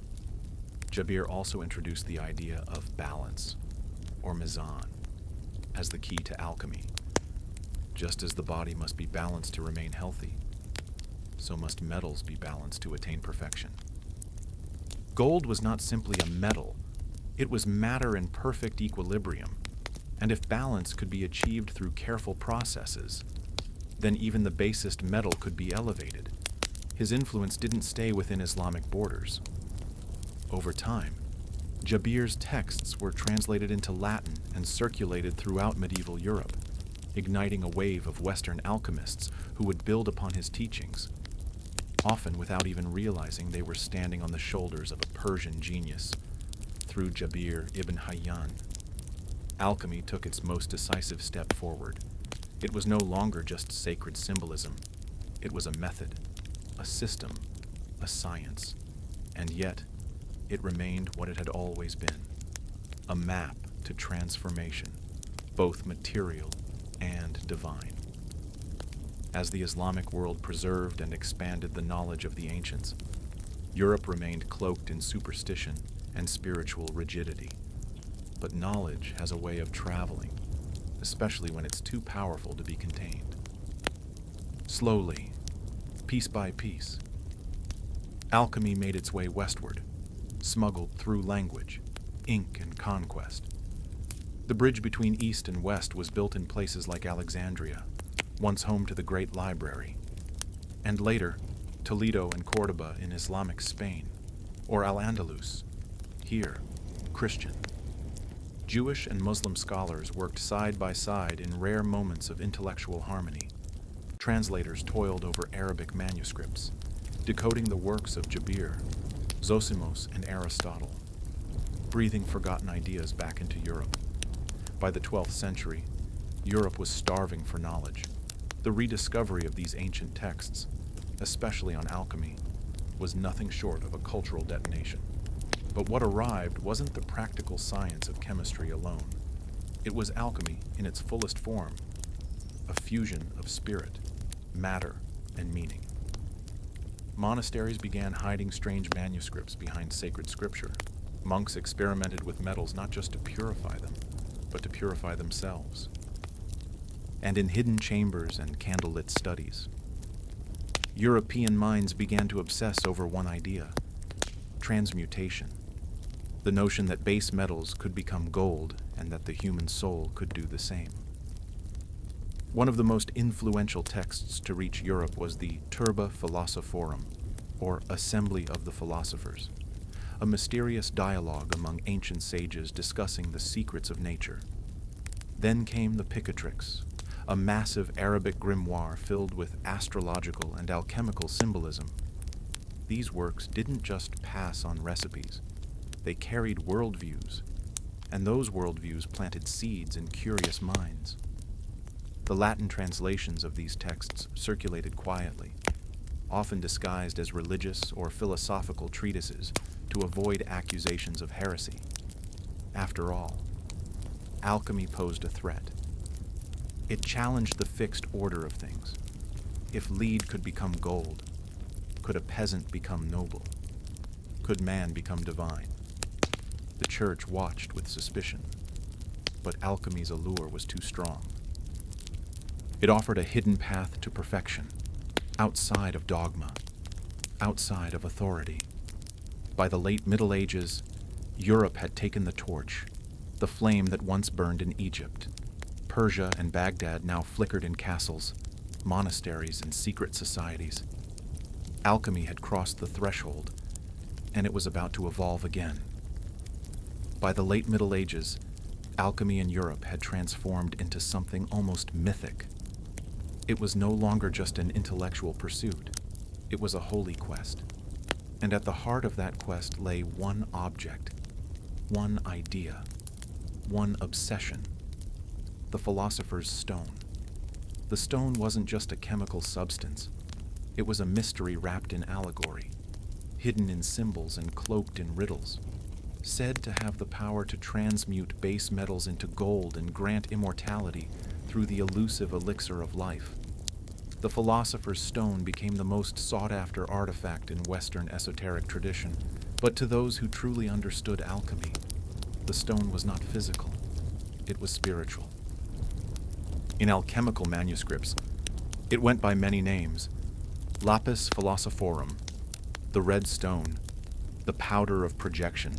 Jabir also introduced the idea of balance, or mizan, as the key to alchemy. Just as the body must be balanced to remain healthy, so must metals be balanced to attain perfection. Gold was not simply a metal, it was matter in perfect equilibrium. And if balance could be achieved through careful processes, then even the basest metal could be elevated. His influence didn't stay within Islamic borders. Over time, Jabir's texts were translated into Latin and circulated throughout medieval Europe, igniting a wave of Western alchemists who would build upon his teachings, often without even realizing they were standing on the shoulders of a Persian genius. Through Jabir ibn Hayyan, alchemy took its most decisive step forward. It was no longer just sacred symbolism. It was a method, a system, a science, and yet it remained what it had always been, a map to transformation, both material and divine. As the Islamic world preserved and expanded the knowledge of the ancients, Europe remained cloaked in superstition and spiritual rigidity. But knowledge has a way of traveling, especially when it's too powerful to be contained. Slowly, piece by piece, alchemy made its way westward, smuggled through language, ink, and conquest. The bridge between East and West was built in places like Alexandria, once home to the Great Library, and later, Toledo and Cordoba in Islamic Spain, or Al-Andalus, here, Christian. Jewish and Muslim scholars worked side by side in rare moments of intellectual harmony. Translators toiled over Arabic manuscripts, decoding the works of Jabir, Zosimos, and Aristotle, breathing forgotten ideas back into Europe. By the 12th century, Europe was starving for knowledge. The rediscovery of these ancient texts, especially on alchemy, was nothing short of a cultural detonation. But what arrived wasn't the practical science of chemistry alone. It was alchemy in its fullest form, a fusion of spirit, matter, and meaning. Monasteries began hiding strange manuscripts behind sacred scripture. Monks experimented with metals not just to purify them, but to purify themselves. And in hidden chambers and candlelit studies, European minds began to obsess over one idea: transmutation. The notion that base metals could become gold and that the human soul could do the same. One of the most influential texts to reach Europe was the Turba Philosophorum, or Assembly of the Philosophers, a mysterious dialogue among ancient sages discussing the secrets of nature. Then came the Picatrix, a massive Arabic grimoire filled with astrological and alchemical symbolism. These works didn't just pass on recipes. They carried worldviews, and those worldviews planted seeds in curious minds. The Latin translations of these texts circulated quietly, often disguised as religious or philosophical treatises to avoid accusations of heresy. After all, alchemy posed a threat. It challenged the fixed order of things. If lead could become gold, could a peasant become noble? Could man become divine? The church watched with suspicion, but alchemy's allure was too strong. It offered a hidden path to perfection, outside of dogma, outside of authority. By the late Middle Ages, Europe had taken the torch, the flame that once burned in Egypt. Persia and Baghdad now flickered in castles, monasteries, and secret societies. Alchemy had crossed the threshold, and it was about to evolve again. By the late Middle Ages, alchemy in Europe had transformed into something almost mythic. It was no longer just an intellectual pursuit. It was a holy quest. And at the heart of that quest lay one object, one idea, one obsession: the philosopher's stone. The stone wasn't just a chemical substance. It was a mystery wrapped in allegory, hidden in symbols and cloaked in riddles, said to have the power to transmute base metals into gold and grant immortality through the elusive elixir of life. The philosopher's stone became the most sought-after artifact in Western esoteric tradition, but to those who truly understood alchemy, the stone was not physical, it was spiritual. In alchemical manuscripts, it went by many names: lapis philosophorum, the red stone, the powder of projection.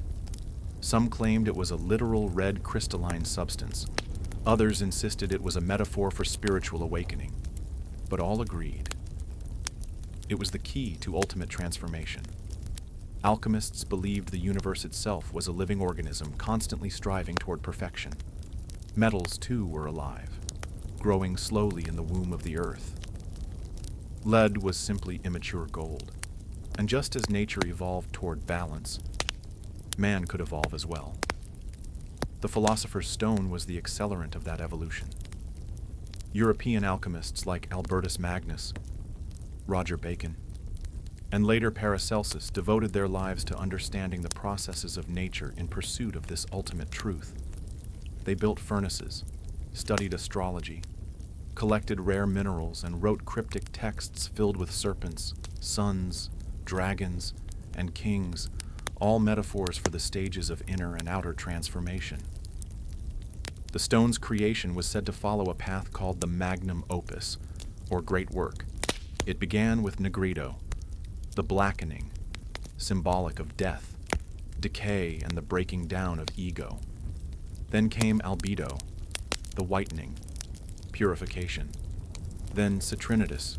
Some claimed it was a literal red crystalline substance, Others insisted it was a metaphor for spiritual awakening, but all agreed it was the key to ultimate transformation. Alchemists believed the universe itself was a living organism constantly striving toward perfection. Metals, too, were alive, growing slowly in the womb of the earth. Lead was simply immature gold, and just as nature evolved toward balance, man could evolve as well. The philosopher's stone was the accelerant of that evolution. European alchemists like Albertus Magnus, Roger Bacon, and later Paracelsus devoted their lives to understanding the processes of nature in pursuit of this ultimate truth. They built furnaces, studied astrology, collected rare minerals, and wrote cryptic texts filled with serpents, suns, dragons, and kings, all metaphors for the stages of inner and outer transformation. The stone's creation was said to follow a path called the magnum opus, or great work. It began with nigredo, the blackening, symbolic of death, decay, and the breaking down of ego. Then came albedo, the whitening, purification. Then citrinitas,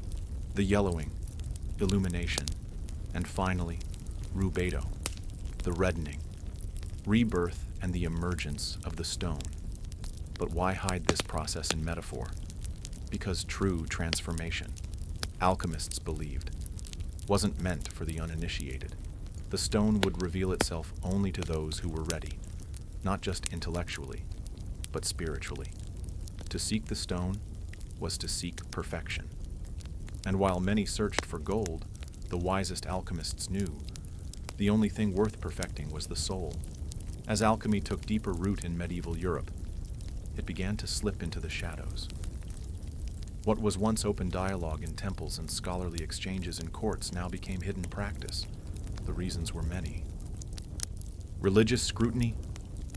the yellowing, illumination. And finally, rubedo, the reddening, rebirth and the emergence of the stone. But why hide this process in metaphor? Because true transformation, alchemists believed, wasn't meant for the uninitiated. The stone would reveal itself only to those who were ready, not just intellectually, but spiritually. To seek the stone was to seek perfection. And while many searched for gold, the wisest alchemists knew the only thing worth perfecting was the soul. As alchemy took deeper root in medieval Europe, it began to slip into the shadows. What was once open dialogue in temples and scholarly exchanges in courts now became hidden practice. The reasons were many. Religious scrutiny,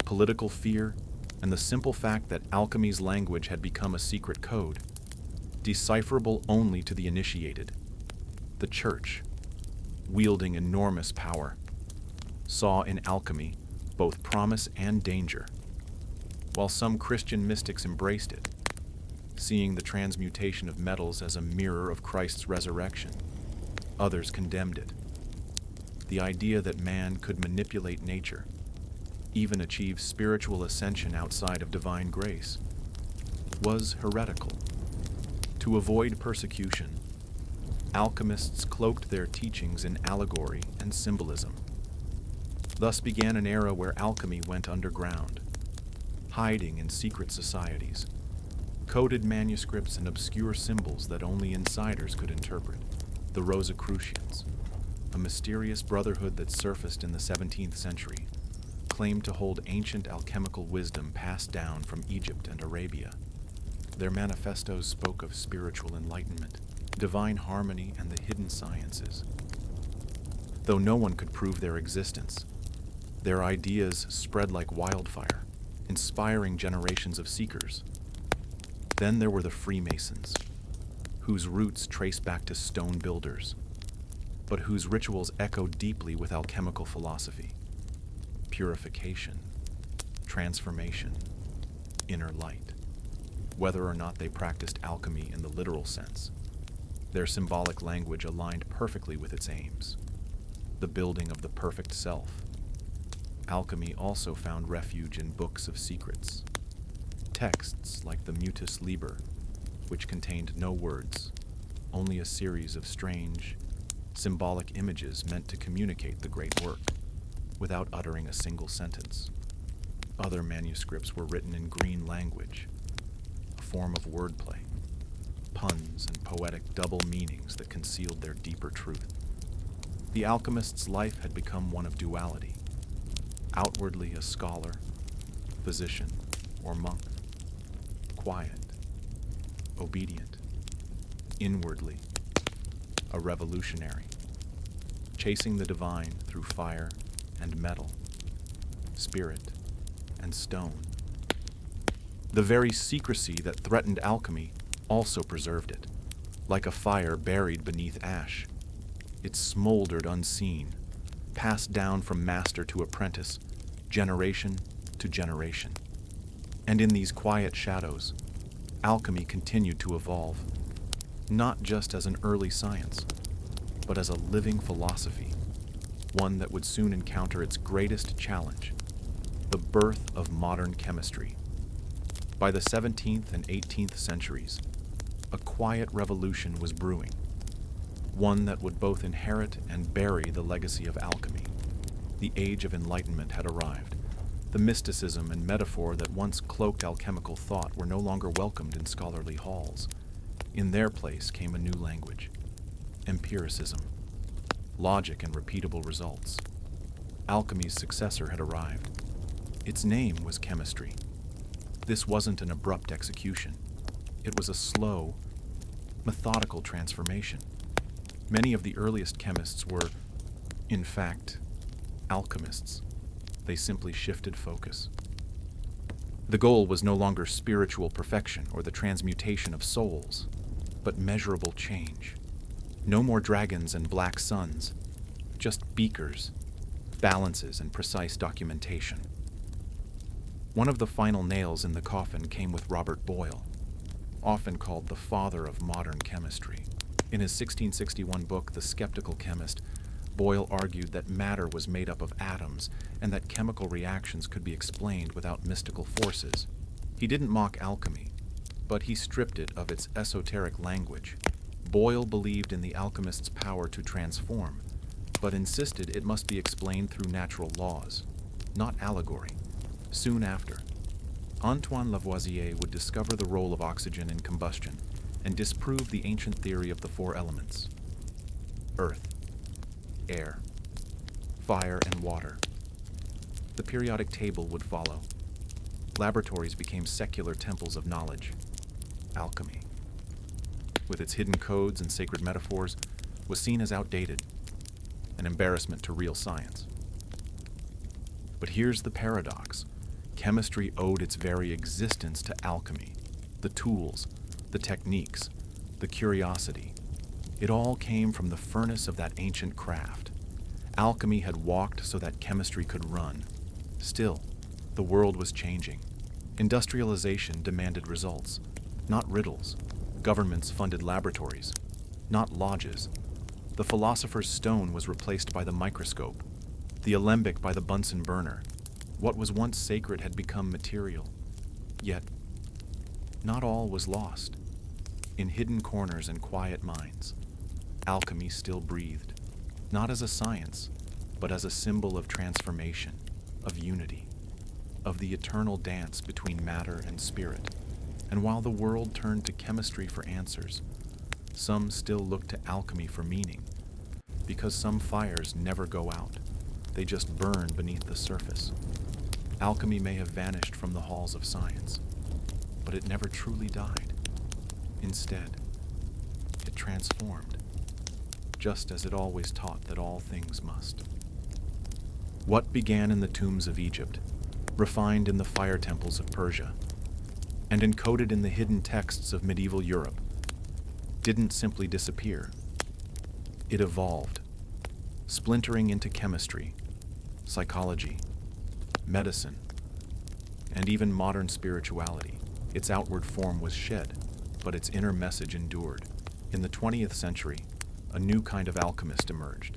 political fear, and the simple fact that alchemy's language had become a secret code, decipherable only to the initiated. The Church, wielding enormous power, saw in alchemy both promise and danger. While some Christian mystics embraced it, seeing the transmutation of metals as a mirror of Christ's resurrection, others condemned it. The idea that man could manipulate nature, even achieve spiritual ascension outside of divine grace, was heretical. To avoid persecution, alchemists cloaked their teachings in allegory and symbolism. Thus began an era where alchemy went underground, hiding in secret societies, coded manuscripts and obscure symbols that only insiders could interpret. The Rosicrucians, a mysterious brotherhood that surfaced in the 17th century, claimed to hold ancient alchemical wisdom passed down from Egypt and Arabia. Their manifestos spoke of spiritual enlightenment, divine harmony, and the hidden sciences. Though no one could prove their existence, their ideas spread like wildfire, inspiring generations of seekers. Then there were the Freemasons, whose roots trace back to stone builders, but whose rituals echo deeply with alchemical philosophy. Purification, transformation, inner light. Whether or not they practiced alchemy in the literal sense, their symbolic language aligned perfectly with its aims, the building of the perfect self. Alchemy also found refuge in books of secrets, texts like the Mutus Liber, which contained no words, only a series of strange, symbolic images meant to communicate the great work, without uttering a single sentence. Other manuscripts were written in green language, a form of wordplay, puns and poetic double meanings that concealed their deeper truth. The alchemist's life had become one of duality, outwardly a scholar, physician, or monk, quiet, obedient, inwardly a revolutionary, chasing the divine through fire and metal, spirit and stone. The very secrecy that threatened alchemy also preserved it, like a fire buried beneath ash. It smoldered unseen, passed down from master to apprentice, generation to generation. And in these quiet shadows, alchemy continued to evolve, not just as an early science, but as a living philosophy, one that would soon encounter its greatest challenge, the birth of modern chemistry. By the 17th and 18th centuries, a quiet revolution was brewing, one that would both inherit and bury the legacy of alchemy. The Age of Enlightenment had arrived. The mysticism and metaphor that once cloaked alchemical thought were no longer welcomed in scholarly halls. In their place came a new language, empiricism, logic and repeatable results. Alchemy's successor had arrived. Its name was chemistry. This wasn't an abrupt execution. It was a slow, methodical transformation. Many of the earliest chemists were, in fact, alchemists. They simply shifted focus. The goal was no longer spiritual perfection or the transmutation of souls, but measurable change. No more dragons and black suns, just beakers, balances, and precise documentation. One of the final nails in the coffin came with Robert Boyle, often called the father of modern chemistry. In his 1661 book, The Skeptical Chemist, Boyle argued that matter was made up of atoms and that chemical reactions could be explained without mystical forces. He didn't mock alchemy, but he stripped it of its esoteric language. Boyle believed in the alchemist's power to transform, but insisted it must be explained through natural laws, not allegory. Soon after, Antoine Lavoisier would discover the role of oxygen in combustion and disprove the ancient theory of the four elements: earth, air, fire, and water. The periodic table would follow. Laboratories became secular temples of knowledge. Alchemy, with its hidden codes and sacred metaphors, was seen as outdated, an embarrassment to real science. But here's the paradox. Chemistry owed its very existence to alchemy. The tools, the techniques, the curiosity. It all came from the furnace of that ancient craft. Alchemy had walked so that chemistry could run. Still, the world was changing. Industrialization demanded results, not riddles. Governments funded laboratories, not lodges. The philosopher's stone was replaced by the microscope, the alembic by the Bunsen burner. What was once sacred had become material. Yet, not all was lost. In hidden corners and quiet minds, alchemy still breathed, not as a science, but as a symbol of transformation, of unity, of the eternal dance between matter and spirit. And while the world turned to chemistry for answers, some still looked to alchemy for meaning, because some fires never go out. They just burn beneath the surface. Alchemy may have vanished from the halls of science, but it never truly died. Instead, it transformed, just as it always taught that all things must. What began in the tombs of Egypt, refined in the fire temples of Persia, and encoded in the hidden texts of medieval Europe, didn't simply disappear. It evolved, splintering into chemistry, psychology, medicine, and even modern spirituality. Its outward form was shed, but its inner message endured. In the 20th century, a new kind of alchemist emerged,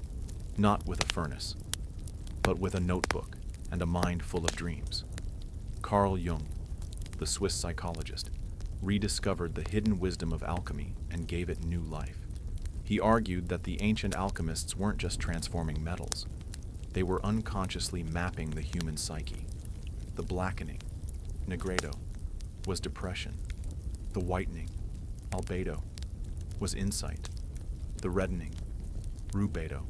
not with a furnace, but with a notebook and a mind full of dreams. Carl Jung, the Swiss psychologist, rediscovered the hidden wisdom of alchemy and gave it new life. He argued that the ancient alchemists weren't just transforming metals. They were unconsciously mapping the human psyche. The blackening, negredo, was depression. The whitening, albedo, was insight. The reddening, rubedo,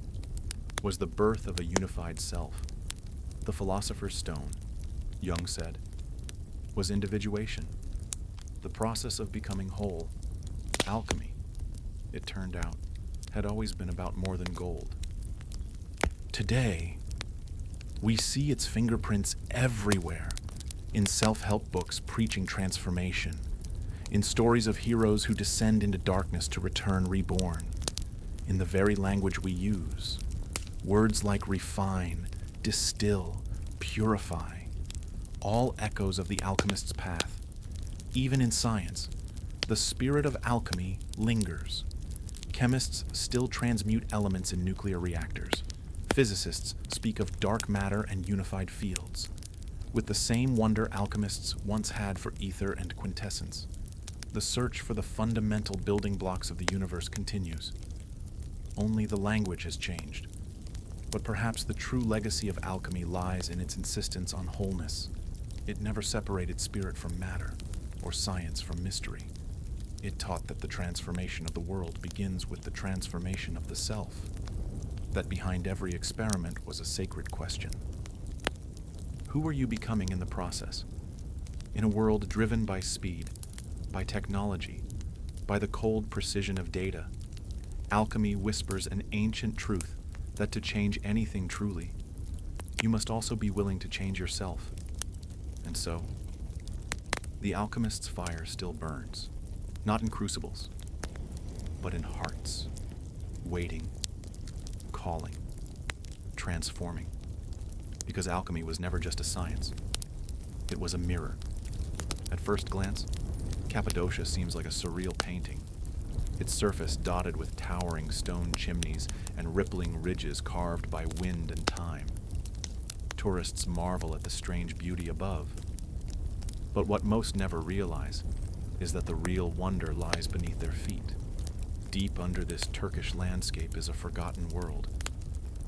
was the birth of a unified self. The philosopher's stone, Jung said, was individuation, the process of becoming whole. Alchemy, it turned out, had always been about more than gold. Today, we see its fingerprints everywhere, in self-help books preaching transformation, in stories of heroes who descend into darkness to return reborn, in the very language we use. Words like refine, distill, purify, all echoes of the alchemist's path. Even in science, the spirit of alchemy lingers. Chemists still transmute elements in nuclear reactors. Physicists speak of dark matter and unified fields. With the same wonder alchemists once had for ether and quintessence, the search for the fundamental building blocks of the universe continues. Only the language has changed. But perhaps the true legacy of alchemy lies in its insistence on wholeness. It never separated spirit from matter, or science from mystery. It taught that the transformation of the world begins with the transformation of the self, that behind every experiment was a sacred question. Who are you becoming in the process? In a world driven by speed, by technology, by the cold precision of data, alchemy whispers an ancient truth that to change anything truly, you must also be willing to change yourself. And so, the alchemist's fire still burns, not in crucibles, but in hearts, waiting, calling, transforming. Because alchemy was never just a science. It was a mirror. At first glance, Cappadocia seems like a surreal painting. Its surface dotted with towering stone chimneys and rippling ridges carved by wind and time. Tourists marvel at the strange beauty above. But what most never realize is that the real wonder lies beneath their feet. Deep under this Turkish landscape is a forgotten world,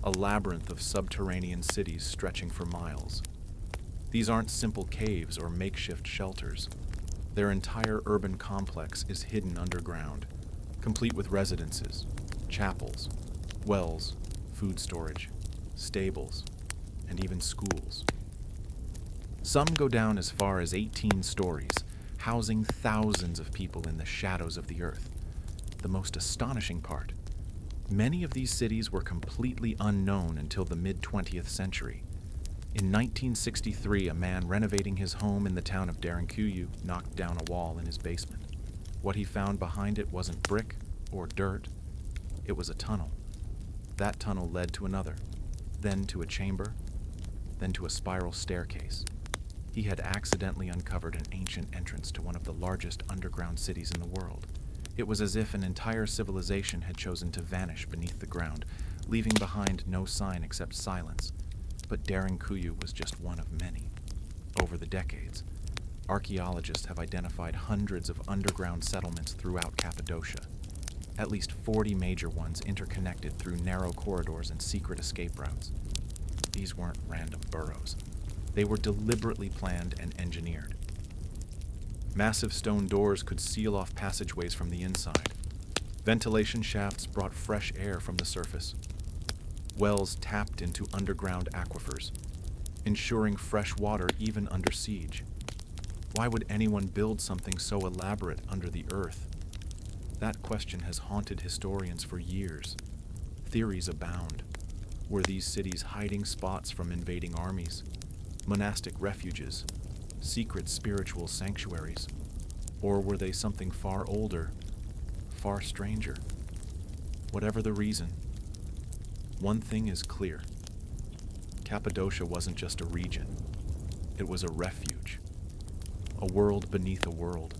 a labyrinth of subterranean cities stretching for miles. These aren't simple caves or makeshift shelters. Their entire urban complex is hidden underground, complete with residences, chapels, wells, food storage, stables, and even schools. Some go down as far as 18 stories, housing thousands of people in the shadows of the earth. The most astonishing part, many of these cities were completely unknown until the mid-20th century. In 1963, a man renovating his home in the town of Derinkuyu knocked down a wall in his basement. What he found behind it wasn't brick or dirt, it was a tunnel. That tunnel led to another, then to a chamber, then to a spiral staircase. He had accidentally uncovered an ancient entrance to one of the largest underground cities in the world. It was as if an entire civilization had chosen to vanish beneath the ground, leaving behind no sign except silence. But Derinkuyu was just one of many. Over the decades, archaeologists have identified hundreds of underground settlements throughout Cappadocia. At least 40 major ones interconnected through narrow corridors and secret escape routes. These weren't random burrows. They were deliberately planned and engineered. Massive stone doors could seal off passageways from the inside. Ventilation shafts brought fresh air from the surface. Wells tapped into underground aquifers, ensuring fresh water even under siege. Why would anyone build something so elaborate under the earth? That question has haunted historians for years. Theories abound. Were these cities hiding spots from invading armies, monastic refuges, secret spiritual sanctuaries? Or were they something far older, far stranger? Whatever the reason, one thing is clear. Cappadocia wasn't just a region. It was a refuge. A world beneath a world.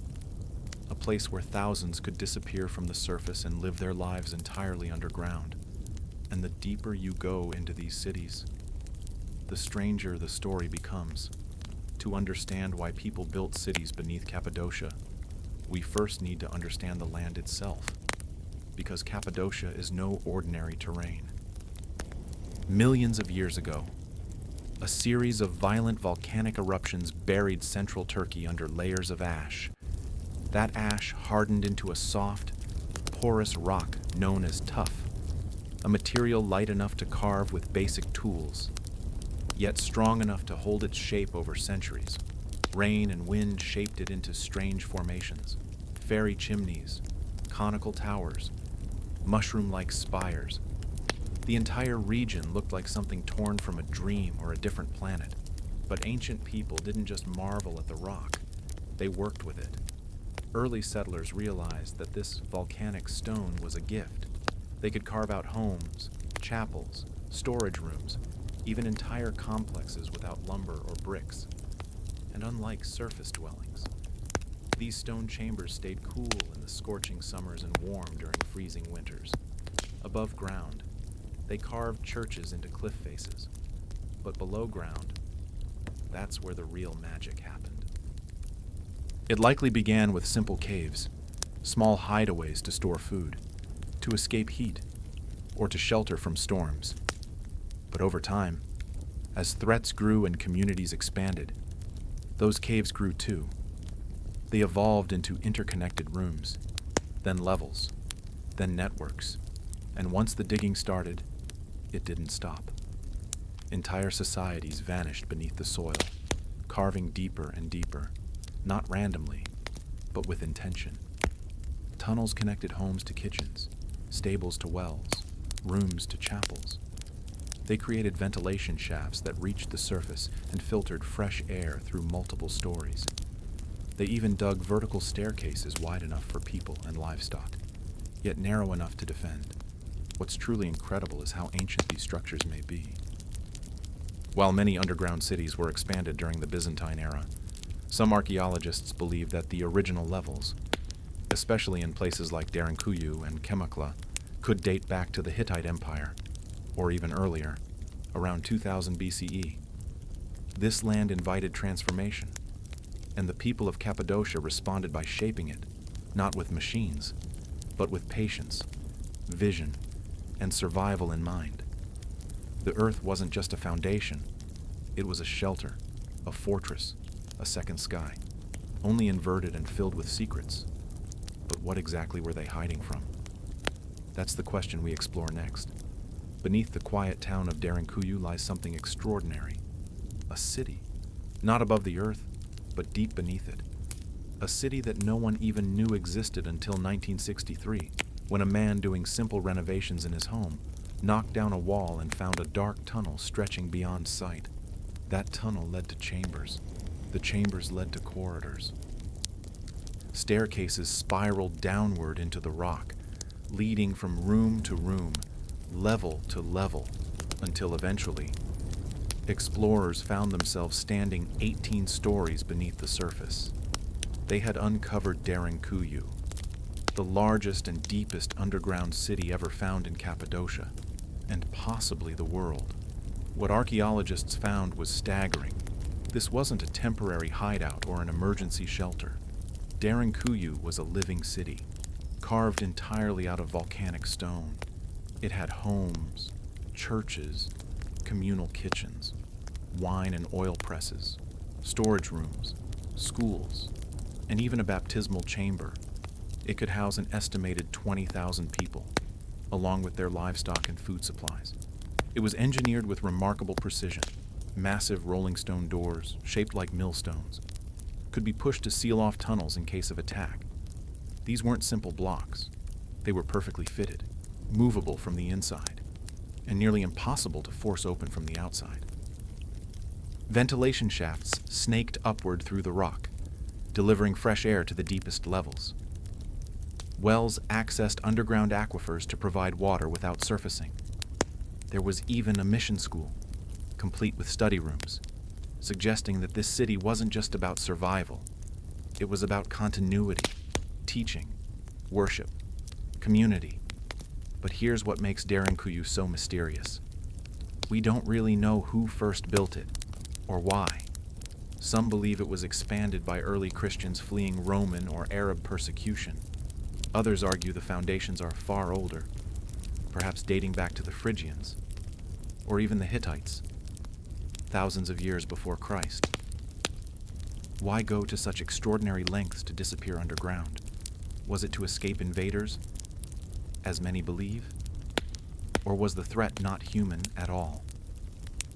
A place where thousands could disappear from the surface and live their lives entirely underground. And the deeper you go into these cities, the stranger the story becomes. To understand why people built cities beneath Cappadocia, we first need to understand the land itself, because Cappadocia is no ordinary terrain. Millions of years ago, a series of violent volcanic eruptions buried central Turkey under layers of ash. That ash hardened into a soft, porous rock known as tuff, a material light enough to carve with basic tools, yet strong enough to hold its shape over centuries. Rain and wind shaped it into strange formations, fairy chimneys, conical towers, mushroom-like spires. The entire region looked like something torn from a dream or a different planet. But ancient people didn't just marvel at the rock, they worked with it. Early settlers realized that this volcanic stone was a gift. They could carve out homes, chapels, storage rooms, even entire complexes without lumber or bricks. and unlike surface dwellings. These stone chambers stayed cool in the scorching summers and warm during freezing winters. Above ground, they carved churches into cliff faces, but below ground, that's where the real magic happened. It likely began with simple caves, small hideaways to store food, to escape heat, or to shelter from storms. But over time, as threats grew and communities expanded, those caves grew too. They evolved into interconnected rooms, then levels, then networks, and once the digging started, it didn't stop. Entire societies vanished beneath the soil, carving deeper and deeper, not randomly, but with intention. Tunnels connected homes to kitchens, stables to wells, rooms to chapels. They created ventilation shafts that reached the surface and filtered fresh air through multiple stories. They even dug vertical staircases wide enough for people and livestock, yet narrow enough to defend. What's truly incredible is how ancient these structures may be. While many underground cities were expanded during the Byzantine era, some archaeologists believe that the original levels, especially in places like Derinkuyu and Kemakla, could date back to the Hittite Empire, or even earlier, around 2000 BCE. This land invited transformation, and the people of Cappadocia responded by shaping it, not with machines, but with patience, vision, and survival in mind. The earth wasn't just a foundation, it was a shelter, a fortress, a second sky, only inverted and filled with secrets. But what exactly were they hiding from? That's the question we explore next. Beneath the quiet town of Derinkuyu lies something extraordinary. A city, not above the earth, but deep beneath it. A city that no one even knew existed until 1963, when a man doing simple renovations in his home knocked down a wall and found a dark tunnel stretching beyond sight. That tunnel led to chambers. The chambers led to corridors. Staircases spiraled downward into the rock, leading from room to room, level to level, until eventually, explorers found themselves standing 18 stories beneath the surface. They had uncovered Derinkuyu, the largest and deepest underground city ever found in Cappadocia, and possibly the world. What archaeologists found was staggering. This wasn't a temporary hideout or an emergency shelter. Derinkuyu was a living city, carved entirely out of volcanic stone. It had homes, churches, communal kitchens, wine and oil presses, storage rooms, schools, and even a baptismal chamber. It could house an estimated 20,000 people, along with their livestock and food supplies. It was engineered with remarkable precision. Massive rolling stone doors, shaped like millstones, could be pushed to seal off tunnels in case of attack. These weren't simple blocks. They were perfectly fitted, movable from the inside, and nearly impossible to force open from the outside. Ventilation shafts snaked upward through the rock, delivering fresh air to the deepest levels. Wells accessed underground aquifers to provide water without surfacing. There was even a mission school, complete with study rooms, suggesting that this city wasn't just about survival. It was about continuity, teaching, worship, community. But here's what makes Derinkuyu so mysterious. We don't really know who first built it, or why. Some believe it was expanded by early Christians fleeing Roman or Arab persecution. Others argue the foundations are far older, perhaps dating back to the Phrygians, or even the Hittites, thousands of years before Christ. Why go to such extraordinary lengths to disappear underground? Was it to escape invaders, as many believe? Or was the threat not human at all?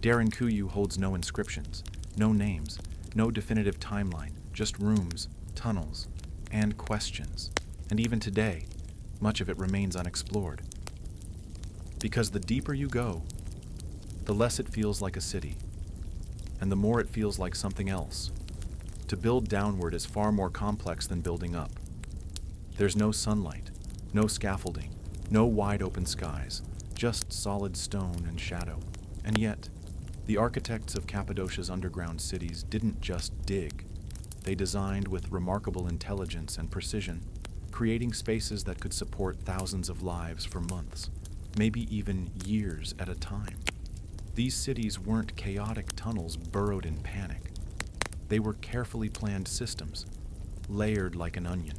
Derinkuyu holds no inscriptions, no names, no definitive timeline, just rooms, tunnels, and questions. And even today, much of it remains unexplored. Because the deeper you go, the less it feels like a city, and the more it feels like something else. To build downward is far more complex than building up. There's no sunlight, no scaffolding, no wide open skies, just solid stone and shadow. And yet, The architects of Cappadocia's underground cities didn't just dig. They designed with remarkable intelligence and precision, creating spaces that could support thousands of lives for months, maybe even years at a time. These cities weren't chaotic tunnels burrowed in panic. They were carefully planned systems, layered like an onion,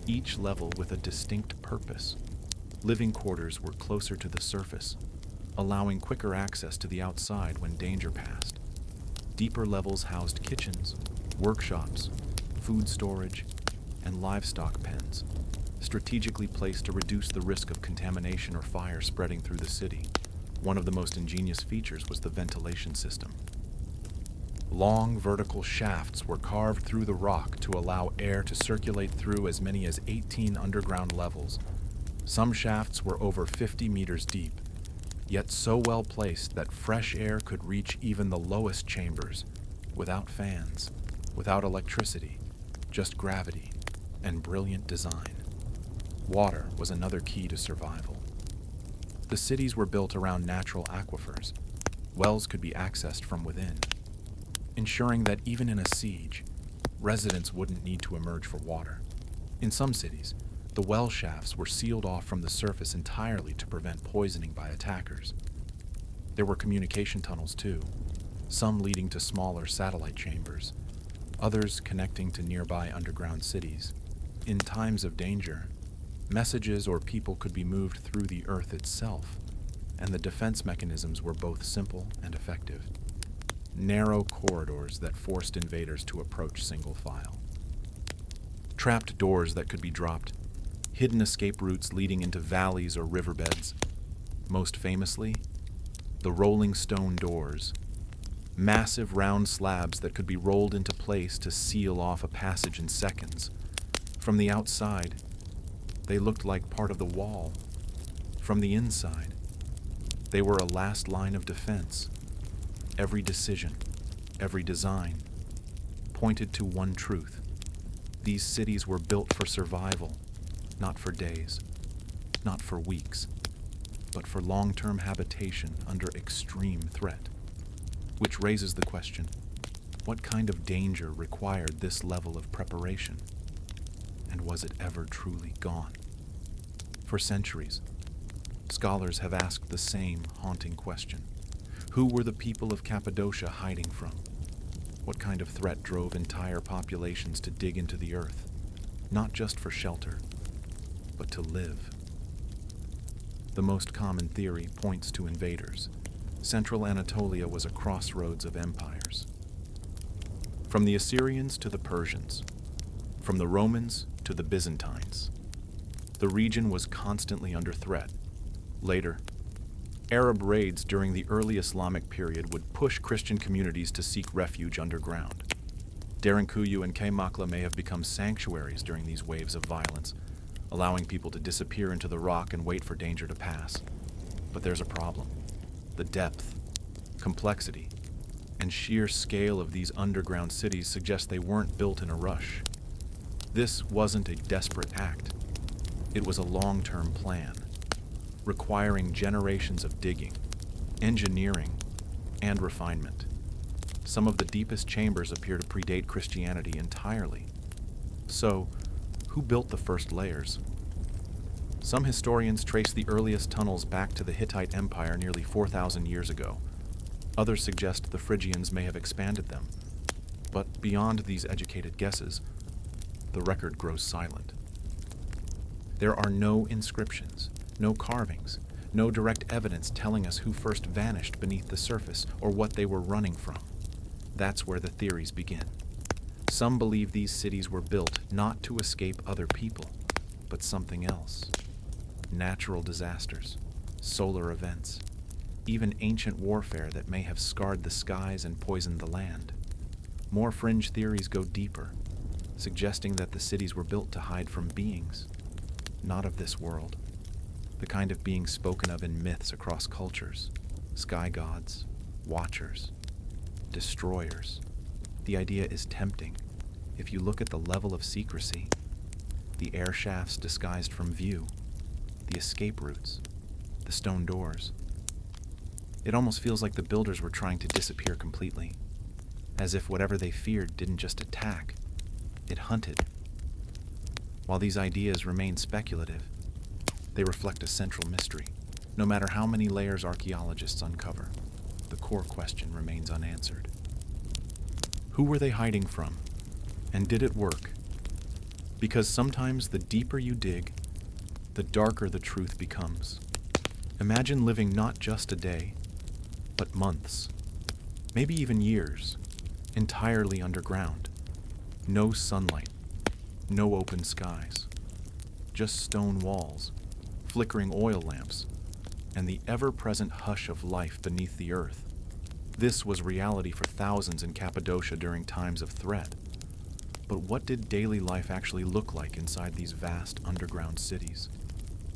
each level with a distinct purpose. Living quarters were closer to the surface, allowing quicker access to the outside when danger passed. Deeper levels housed kitchens, workshops, food storage, and livestock pens, strategically placed to reduce the risk of contamination or fire spreading through the city. One of the most ingenious features was the ventilation system. Long vertical shafts were carved through the rock to allow air to circulate through as many as 18 underground levels. Some shafts were over 50 meters deep, yet so well placed that fresh air could reach even the lowest chambers, without fans, without electricity, just gravity and brilliant design. Water was another key to survival. The cities were built around natural aquifers. Wells could be accessed from within, ensuring that even in a siege, residents wouldn't need to emerge for water. In some cities, the well shafts were sealed off from the surface entirely to prevent poisoning by attackers. There were communication tunnels too, some leading to smaller satellite chambers, others connecting to nearby underground cities. In times of danger, messages or people could be moved through the earth itself, and the defense mechanisms were both simple and effective. Narrow corridors that forced invaders to approach single file. Trapped doors that could be dropped, hidden escape routes leading into valleys or riverbeds. Most famously, the rolling stone doors, massive round slabs that could be rolled into place to seal off a passage in seconds. From the outside, they looked like part of the wall. From the inside, they were a last line of defense. Every decision, every design, pointed to one truth. These cities were built for survival, not for days, not for weeks, but for long-term habitation under extreme threat. Which raises the question, what kind of danger required this level of preparation? And was it ever truly gone? For centuries, scholars have asked the same haunting question. Who were the people of Cappadocia hiding from? What kind of threat drove entire populations to dig into the earth, not just for shelter, but to live? The most common theory points to invaders. Central Anatolia was a crossroads of empires. From the Assyrians to the Persians, from the Romans to the Byzantines, the region was constantly under threat. Later, Arab raids during the early Islamic period would push Christian communities to seek refuge underground. Derinkuyu and Kaymakla may have become sanctuaries during these waves of violence, allowing people to disappear into the rock and wait for danger to pass. But there's a problem. The depth, complexity, and sheer scale of these underground cities suggest they weren't built in a rush. This wasn't a desperate act. It was a long-term plan, requiring generations of digging, engineering, and refinement. Some of the deepest chambers appear to predate Christianity entirely. So, who built the first layers? Some historians trace the earliest tunnels back to the Hittite Empire nearly 4,000 years ago. Others suggest the Phrygians may have expanded them. But beyond these educated guesses, the record grows silent. There are no inscriptions, no carvings, no direct evidence telling us who first vanished beneath the surface or what they were running from. That's where the theories begin. Some believe these cities were built not to escape other people, but something else. Natural disasters, solar events, even ancient warfare that may have scarred the skies and poisoned the land. More fringe theories go deeper, suggesting that the cities were built to hide from beings, not of this world. The kind of beings spoken of in myths across cultures, sky gods, watchers, destroyers. The idea is tempting. If you look at the level of secrecy, the air shafts disguised from view, the escape routes, the stone doors. It almost feels like the builders were trying to disappear completely, as if whatever they feared didn't just attack, it hunted. While these ideas remain speculative, they reflect a central mystery. No matter how many layers archaeologists uncover, the core question remains unanswered. Who were they hiding from? And did it work? Because sometimes the deeper you dig, the darker the truth becomes. Imagine living not just a day, but months, maybe even years, entirely underground. No sunlight, no open skies, just stone walls, flickering oil lamps, and the ever-present hush of life beneath the earth. This was reality for thousands in Cappadocia during times of threat. But what did daily life actually look like inside these vast underground cities?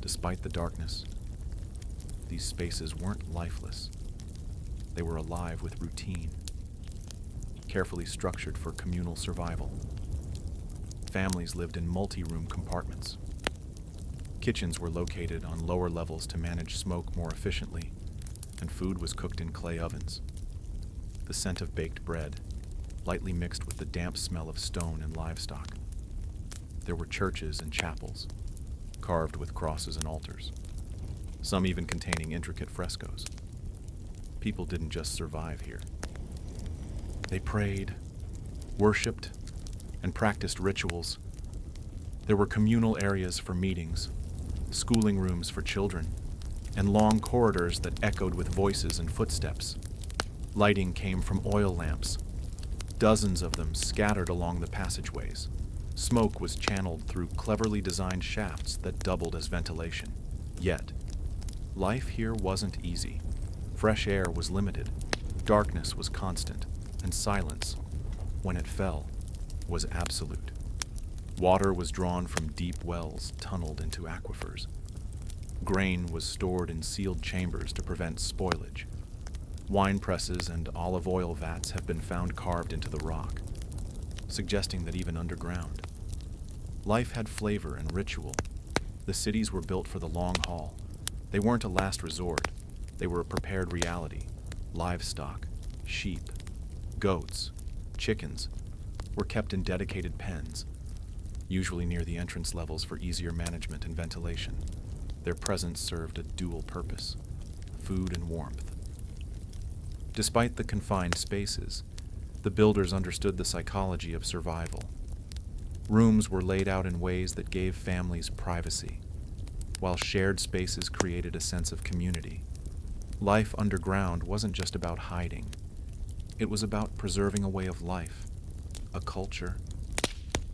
Despite the darkness, these spaces weren't lifeless. They were alive with routine, carefully structured for communal survival. Families lived in multi-room compartments. Kitchens were located on lower levels to manage smoke more efficiently, and food was cooked in clay ovens. The scent of baked bread, lightly mixed with the damp smell of stone and livestock. There were churches and chapels, carved with crosses and altars, some even containing intricate frescoes. People didn't just survive here. They prayed, worshipped, and practiced rituals. There were communal areas for meetings, schooling rooms for children, and long corridors that echoed with voices and footsteps. Lighting came from oil lamps, dozens of them scattered along the passageways. Smoke was channeled through cleverly designed shafts that doubled as ventilation. Yet, life here wasn't easy. Fresh air was limited, darkness was constant, and silence, when it fell, was absolute. Water was drawn from deep wells tunneled into aquifers. Grain was stored in sealed chambers to prevent spoilage. Wine presses and olive oil vats have been found carved into the rock, suggesting that even underground, life had flavor and ritual. The cities were built for the long haul. They weren't a last resort. They were a prepared reality. Livestock, sheep, goats, chickens were kept in dedicated pens, usually near the entrance levels for easier management and ventilation. Their presence served a dual purpose: food and warmth. Despite the confined spaces, the builders understood the psychology of survival. Rooms were laid out in ways that gave families privacy, while shared spaces created a sense of community. Life underground wasn't just about hiding. It was about preserving a way of life, a culture,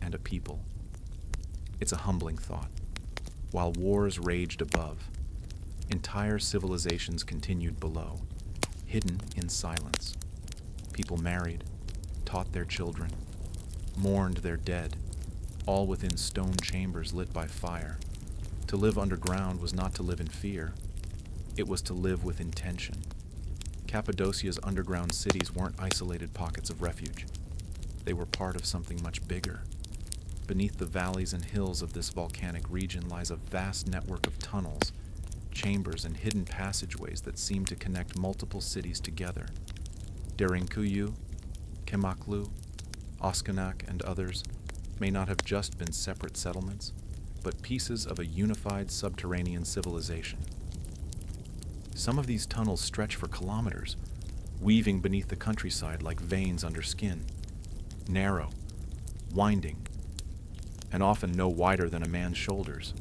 and a people. It's a humbling thought. While wars raged above, entire civilizations continued below, hidden in silence. People married, taught their children, mourned their dead, all within stone chambers lit by fire. To live underground was not to live in fear. It was to live with intention. Cappadocia's underground cities weren't isolated pockets of refuge. They were part of something much bigger. Beneath the valleys and hills of this volcanic region lies a vast network of tunnels, chambers, and hidden passageways that seem to connect multiple cities together. Derinkuyu, Kemaklu, Oskanak, and others may not have just been separate settlements, but pieces of a unified subterranean civilization. Some of these tunnels stretch for kilometers, weaving beneath the countryside like veins under skin. Narrow, winding, and often no wider than a man's shoulders.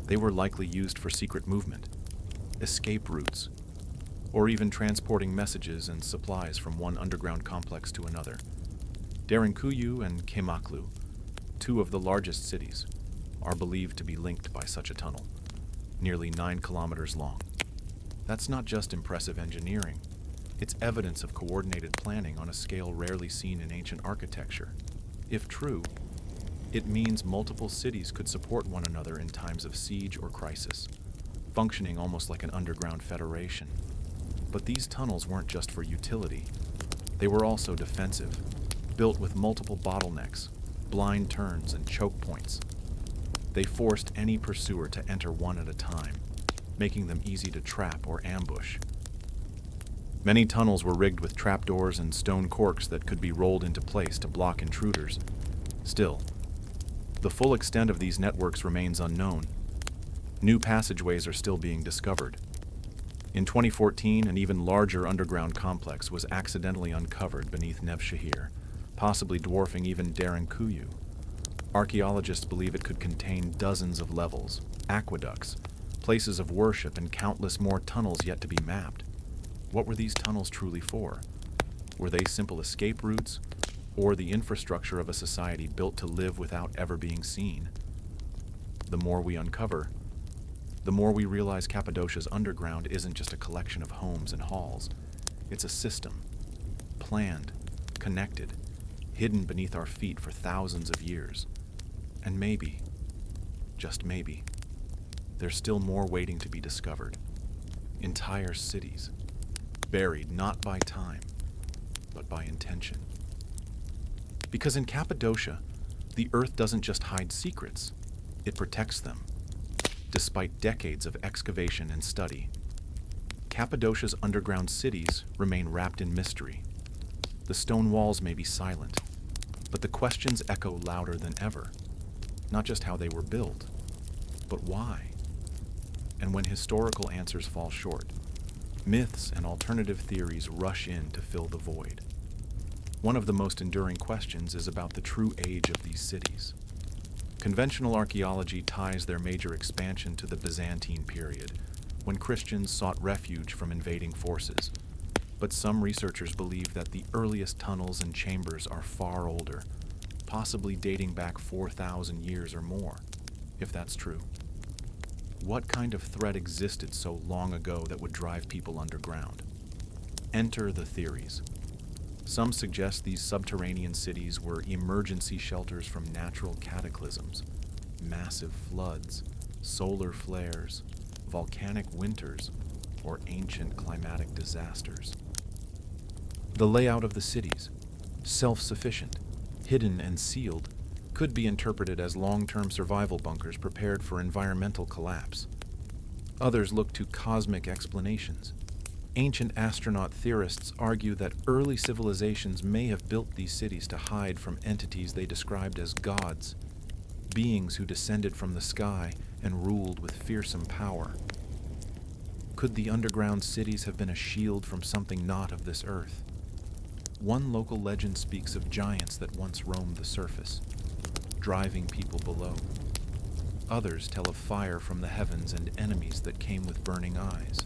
They were likely used for secret movement, escape routes, or even transporting messages and supplies from one underground complex to another. Derinkuyu and Kemaklu, two of the largest cities, are believed to be linked by such a tunnel, nearly 9 kilometers long. That's not just impressive engineering. It's evidence of coordinated planning on a scale rarely seen in ancient architecture. If true, it means multiple cities could support one another in times of siege or crisis, functioning almost like an underground federation. But these tunnels weren't just for utility. They were also defensive, built with multiple bottlenecks, blind turns, and choke points. They forced any pursuer to enter one at a time, making them easy to trap or ambush. Many tunnels were rigged with trapdoors and stone corks that could be rolled into place to block intruders. Still, the full extent of these networks remains unknown. New passageways are still being discovered. In 2014, an even larger underground complex was accidentally uncovered beneath Nev Shahir, possibly dwarfing even Derinkuyu. Archaeologists believe it could contain dozens of levels, aqueducts, places of worship, and countless more tunnels yet to be mapped. What were these tunnels truly for? Were they simple escape routes, or the infrastructure of a society built to live without ever being seen? The more we uncover, the more we realize Cappadocia's underground isn't just a collection of homes and halls. It's a system, planned, connected, hidden beneath our feet for thousands of years. And maybe, just maybe, there's still more waiting to be discovered. Entire cities, buried not by time, but by intention. Because in Cappadocia, the Earth doesn't just hide secrets, it protects them. Despite decades of excavation and study, Cappadocia's underground cities remain wrapped in mystery. The stone walls may be silent, but the questions echo louder than ever. Not just how they were built, but why? And when historical answers fall short, myths and alternative theories rush in to fill the void. One of the most enduring questions is about the true age of these cities. Conventional archaeology ties their major expansion to the Byzantine period, when Christians sought refuge from invading forces. But some researchers believe that the earliest tunnels and chambers are far older, possibly dating back 4,000 years or more. If that's true, what kind of threat existed so long ago that would drive people underground? Enter the theories. Some suggest these subterranean cities were emergency shelters from natural cataclysms, massive floods, solar flares, volcanic winters, or ancient climatic disasters. The layout of the cities, self-sufficient, hidden and sealed, could be interpreted as long-term survival bunkers prepared for environmental collapse. Others look to cosmic explanations. Ancient astronaut theorists argue that early civilizations may have built these cities to hide from entities they described as gods, beings who descended from the sky and ruled with fearsome power. Could the underground cities have been a shield from something not of this earth? One local legend speaks of giants that once roamed the surface, driving people below. Others tell of fire from the heavens and enemies that came with burning eyes.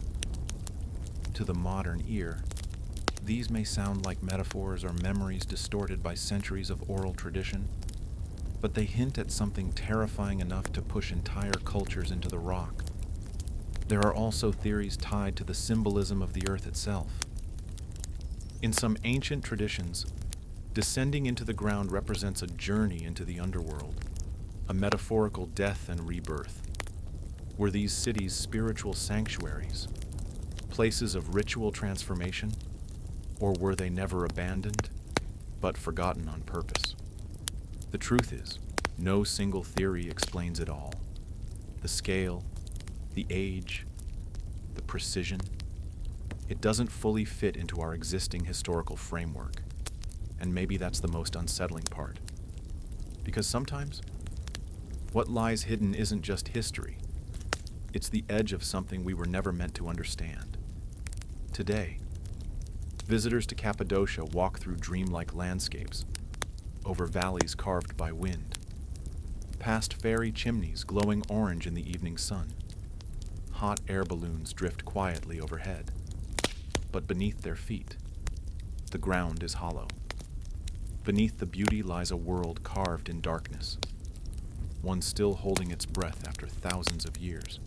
To the modern ear, these may sound like metaphors or memories distorted by centuries of oral tradition, but they hint at something terrifying enough to push entire cultures into the rock. There are also theories tied to the symbolism of the earth itself. In some ancient traditions, descending into the ground represents a journey into the underworld, a metaphorical death and rebirth. Were these cities spiritual sanctuaries, places of ritual transformation, or were they never abandoned, but forgotten on purpose? The truth is, no single theory explains it all. The scale, the age, the precision, it doesn't fully fit into our existing historical framework. And maybe that's the most unsettling part. Because sometimes, what lies hidden isn't just history. It's the edge of something we were never meant to understand. Today, visitors to Cappadocia walk through dreamlike landscapes, over valleys carved by wind, past fairy chimneys glowing orange in the evening sun. Hot air balloons drift quietly overhead, but beneath their feet, the ground is hollow. Beneath the beauty lies a world carved in darkness, one still holding its breath after thousands of years.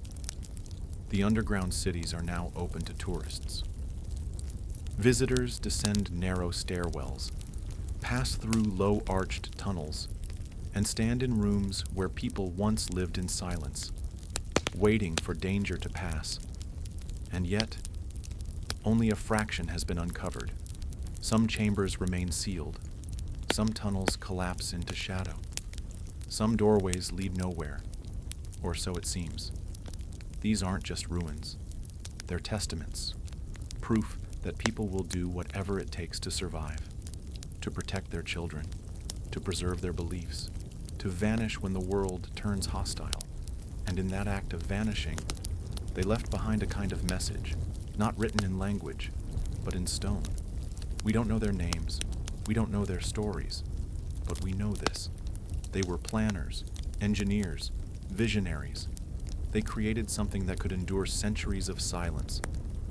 The underground cities are now open to tourists. Visitors descend narrow stairwells, pass through low-arched tunnels, and stand in rooms where people once lived in silence, waiting for danger to pass. And yet, only a fraction has been uncovered. Some chambers remain sealed. Some tunnels collapse into shadow. Some doorways lead nowhere, or so it seems. These aren't just ruins. They're testaments, proof that people will do whatever it takes to survive, to protect their children, to preserve their beliefs, to vanish when the world turns hostile. And in that act of vanishing, they left behind a kind of message, not written in language, but in stone. We don't know their names, we don't know their stories, but we know this. They were planners, engineers, visionaries. They created something that could endure centuries of silence,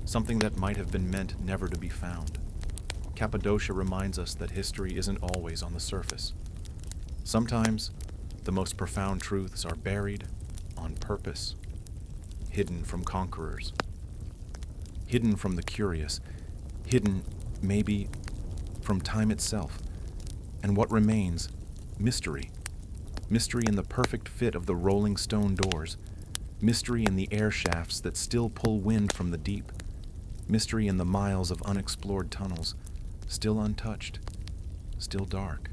something that might have been meant never to be found. Cappadocia reminds us that history isn't always on the surface. Sometimes, the most profound truths are buried on purpose, hidden from conquerors, hidden from the curious, hidden, maybe, from time itself. And what remains? Mystery. Mystery in the perfect fit of the rolling stone doors. Mystery in the air shafts that still pull wind from the deep. Mystery in the miles of unexplored tunnels, still untouched, still dark.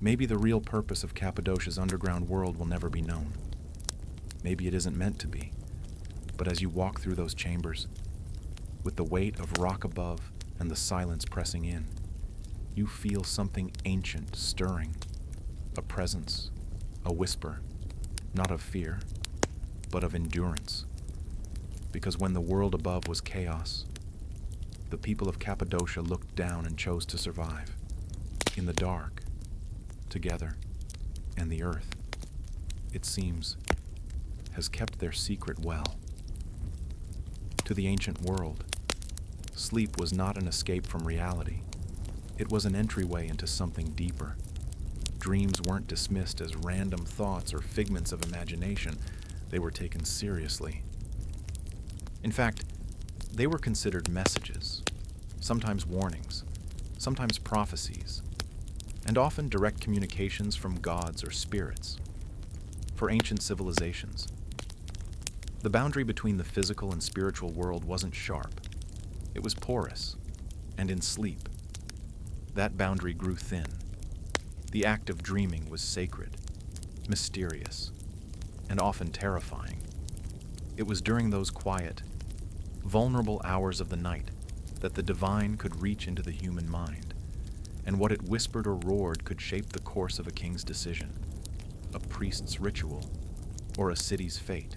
Maybe the real purpose of Cappadocia's underground world will never be known. Maybe it isn't meant to be. But as you walk through those chambers, with the weight of rock above and the silence pressing in, you feel something ancient stirring, a presence, a whisper, not of fear, but of endurance. Because when the world above was chaos, the people of Cappadocia looked down and chose to survive, in the dark, together, and the earth, it seems, has kept their secret well. To the ancient world, sleep was not an escape from reality. It was an entryway into something deeper. Dreams weren't dismissed as random thoughts or figments of imagination. They were taken seriously. In fact, they were considered messages, sometimes warnings, sometimes prophecies, and often direct communications from gods or spirits. For ancient civilizations, the boundary between the physical and spiritual world wasn't sharp. It was porous, and in sleep, that boundary grew thin. The act of dreaming was sacred, mysterious, and often terrifying. It was during those quiet, vulnerable hours of the night that the divine could reach into the human mind, and what it whispered or roared could shape the course of a king's decision, a priest's ritual, or a city's fate.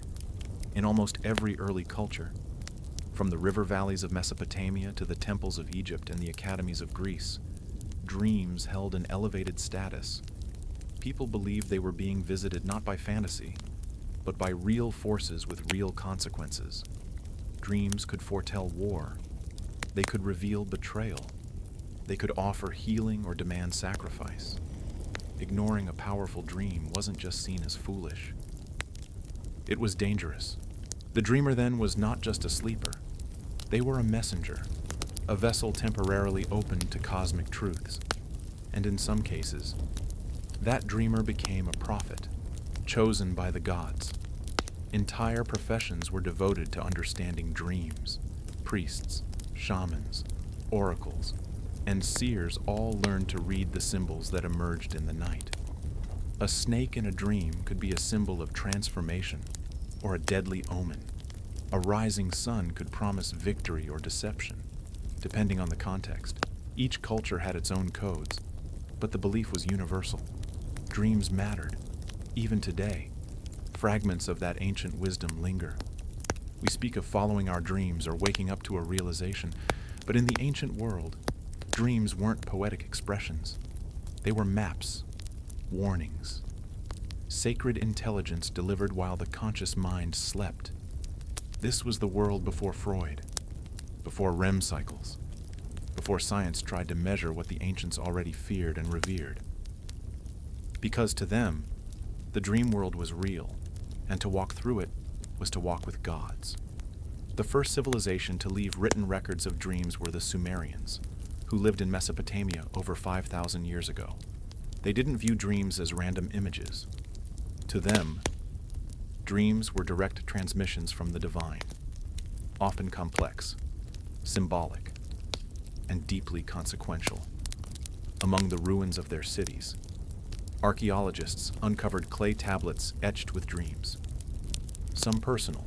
In almost every early culture, from the river valleys of Mesopotamia to the temples of Egypt and the academies of Greece, dreams held an elevated status. People believed they were being visited not by fantasy, but by real forces with real consequences. Dreams could foretell war. They could reveal betrayal. They could offer healing or demand sacrifice. Ignoring a powerful dream wasn't just seen as foolish. It was dangerous. The dreamer then was not just a sleeper. They were a messenger, a vessel temporarily opened to cosmic truths. And in some cases, that dreamer became a prophet, chosen by the gods. Entire professions were devoted to understanding dreams. Priests, shamans, oracles, and seers all learned to read the symbols that emerged in the night. A snake in a dream could be a symbol of transformation or a deadly omen. A rising sun could promise victory or deception, depending on the context. Each culture had its own codes, but the belief was universal. Dreams mattered. Even today, fragments of that ancient wisdom linger. We speak of following our dreams or waking up to a realization, but in the ancient world, dreams weren't poetic expressions. They were maps, warnings, sacred intelligence delivered while the conscious mind slept. This was the world before Freud, before REM cycles, before science tried to measure what the ancients already feared and revered. Because to them, the dream world was real, and to walk through it was to walk with gods. The first civilization to leave written records of dreams were the Sumerians, who lived in Mesopotamia over 5,000 years ago. They didn't view dreams as random images. To them, dreams were direct transmissions from the divine, often complex, symbolic, and deeply consequential. Among the ruins of their cities, archaeologists uncovered clay tablets etched with dreams, some personal,